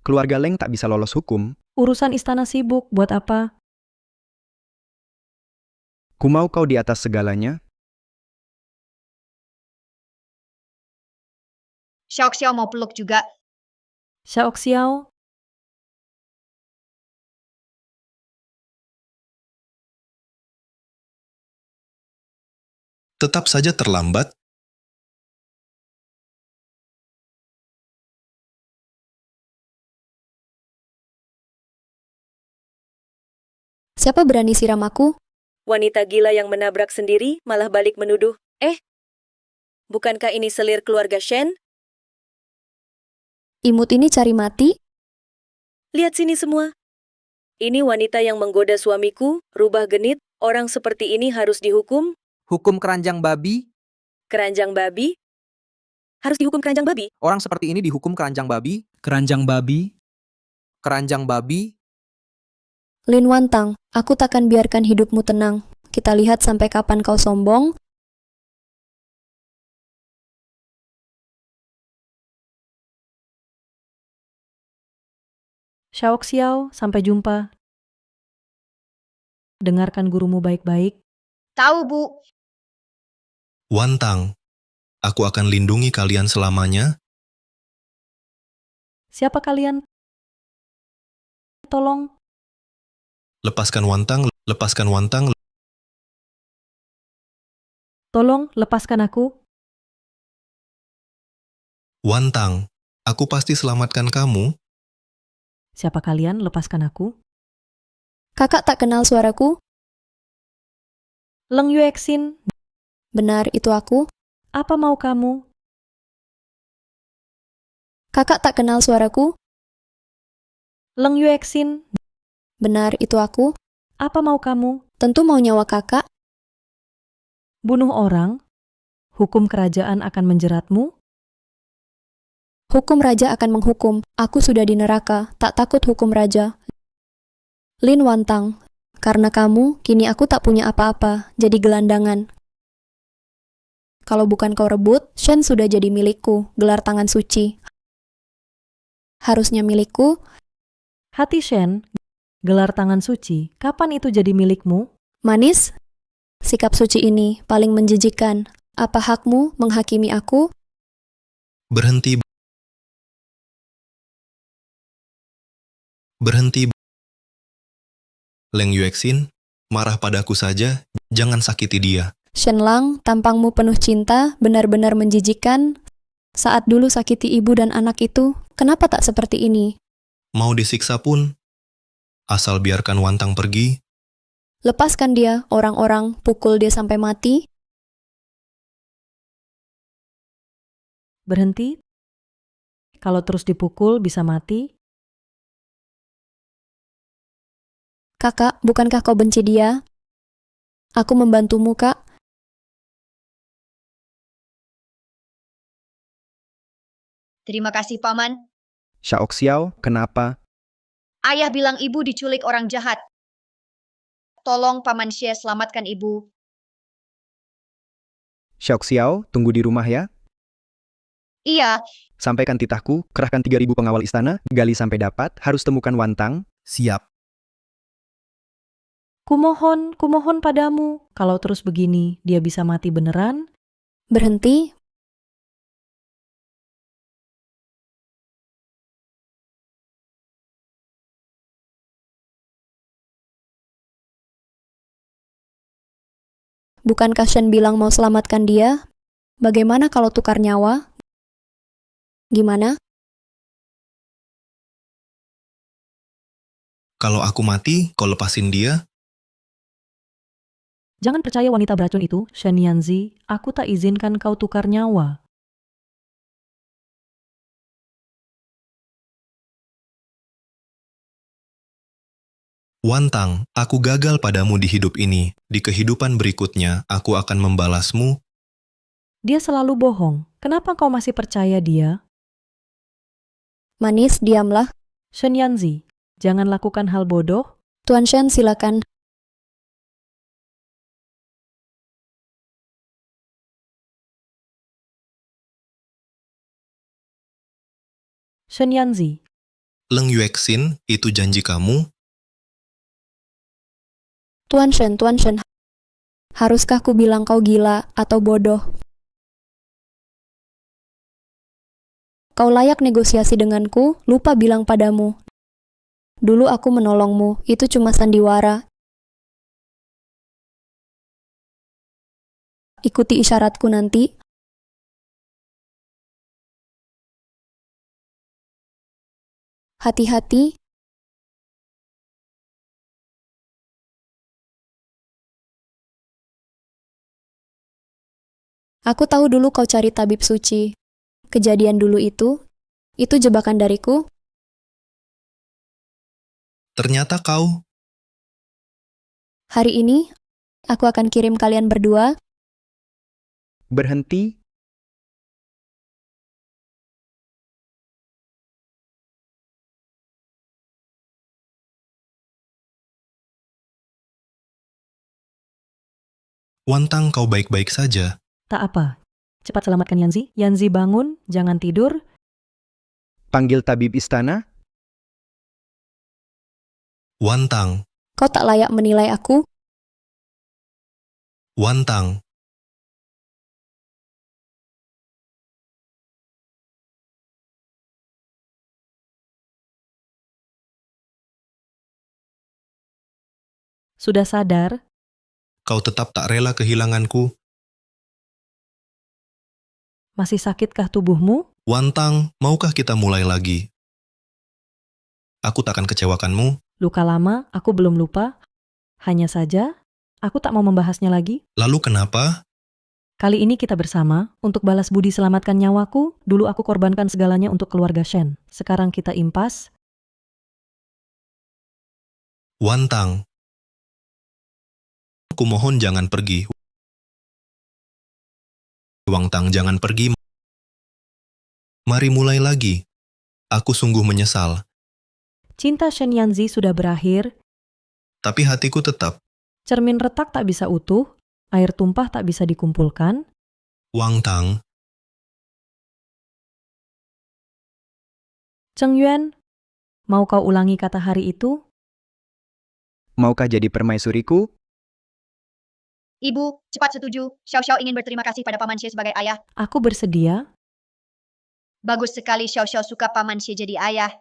Keluarga Leng tak bisa lolos hukum. urusan istana sibuk, buat apa? Ku mau kau di atas segalanya. Xiao mau peluk juga. Xiao, Tetap saja terlambat. Siapa berani siram aku? Wanita gila yang menabrak sendiri malah balik menuduh. Bukankah ini selir keluarga Shen? Imut ini cari mati? Lihat sini semua. Ini wanita yang menggoda suamiku, rubah genit, orang seperti ini harus dihukum. Hukum keranjang babi, Keranjang babi? Harus dihukum keranjang babi? orang seperti ini dihukum keranjang babi, Keranjang babi. keranjang babi. Lin Wantang, aku takkan biarkan hidupmu tenang. Kita lihat sampai kapan kau sombong. Xiao, sampai jumpa. Dengarkan gurumu baik-baik. Tahu, Bu. Wantang, aku akan lindungi kalian selamanya. Siapa kalian? Tolong. Lepaskan Wantang, lepaskan Wantang. Tolong, lepaskan aku. Wantang, aku pasti selamatkan kamu. Siapa kalian? Lepaskan aku. Kakak tak kenal suaraku? Leng Yuexin, Benar, itu aku. apa mau kamu? Kakak tak kenal suaraku? Leng Yuexin, Benar, itu aku. apa mau kamu? Tentu mau nyawa kakak. Bunuh orang? Hukum kerajaan akan menjeratmu? Hukum raja akan menghukum. Aku sudah di neraka, tak takut hukum raja. Lin Wantang, karena kamu, kini aku tak punya apa-apa, jadi gelandangan. Kalau bukan kau rebut, Shen sudah jadi milikku, gelar tangan suci. Harusnya milikku. Hati Shen, gelar tangan suci, kapan itu jadi milikmu? Manis, sikap suci ini paling menjijikan. Apa hakmu menghakimi aku? Berhenti. Berhenti. Leng Yuexin, marah padaku saja, jangan sakiti dia. Shen Lang, tampangmu penuh cinta, benar-benar menjijikan. Saat dulu sakiti ibu dan anak itu, kenapa tak seperti ini? Mau disiksa pun, asal biarkan Wantang pergi. Lepaskan dia, orang-orang, pukul dia sampai mati. Berhenti. Kalau terus dipukul bisa mati. Kakak, bukankah kau benci dia? Aku membantumu, Kak. Terima kasih, Paman. Xiaoxiao, kenapa? Ayah bilang ibu diculik orang jahat. Tolong Paman Xie selamatkan ibu. Xiaoxiao, tunggu di rumah ya. Iya, Sampaikan titahku, kerahkan 3.000 pengawal istana, gali sampai dapat, harus temukan Wantang. Siap. Kumohon padamu. Kalau terus begini, dia bisa mati beneran. Berhenti. Bukankah Shen bilang mau selamatkan dia? Bagaimana kalau tukar nyawa? Gimana? Kalau aku mati, kau lepasin dia? Jangan percaya wanita beracun itu, Shen Yanzi. Aku tak izinkan kau tukar nyawa. Wantang, aku gagal padamu di hidup ini. Di kehidupan berikutnya, aku akan membalasmu. Dia selalu bohong. Kenapa kau masih percaya dia? Manis, diamlah. Shen Yanzi, jangan lakukan hal bodoh. Tuan Shen, silakan. Shen Yanzi, Leng Yuexin, itu janji kamu? Tuan Shen. Haruskah ku bilang kau gila atau bodoh? Kau layak negosiasi denganku, lupa bilang padamu. Dulu aku menolongmu, itu cuma sandiwara. Ikuti isyaratku nanti. Hati-hati. Aku tahu dulu kau cari tabib suci. Kejadian dulu itu jebakan dariku. Ternyata kau. Hari ini, aku akan kirim kalian berdua. Berhenti. Wantang, kau baik-baik saja. tak apa. Cepat selamatkan Yanzi. Yanzi bangun, jangan tidur. Panggil tabib istana. Wantang, Kau tak layak menilai aku. Wantang. Sudah sadar? Kau tetap tak rela kehilanganku. Masih sakitkah tubuhmu? Wantang, maukah kita mulai lagi? Aku takkan kecewakanmu. Luka lama, aku belum lupa. Hanya saja, aku tak mau membahasnya lagi. Lalu kenapa? Kali ini kita bersama untuk balas budi selamatkan nyawaku. Dulu aku korbankan segalanya untuk keluarga Shen. Sekarang kita impas. Wantang. Aku mohon jangan pergi. Wantang, jangan pergi. Mari mulai lagi. Aku sungguh menyesal, Cinta Shen Yanzi sudah berakhir. tapi hatiku tetap. Cermin retak tak bisa utuh. Air tumpah tak bisa dikumpulkan. Wantang, Cheng Yuan, mau kau ulangi kata hari itu? Maukah jadi permaisuriku? Ibu, cepat setuju. Xiao Xiao ingin berterima kasih pada Paman Xie sebagai ayah. Aku bersedia. Bagus sekali Xiao Xiao suka Paman Xie jadi ayah.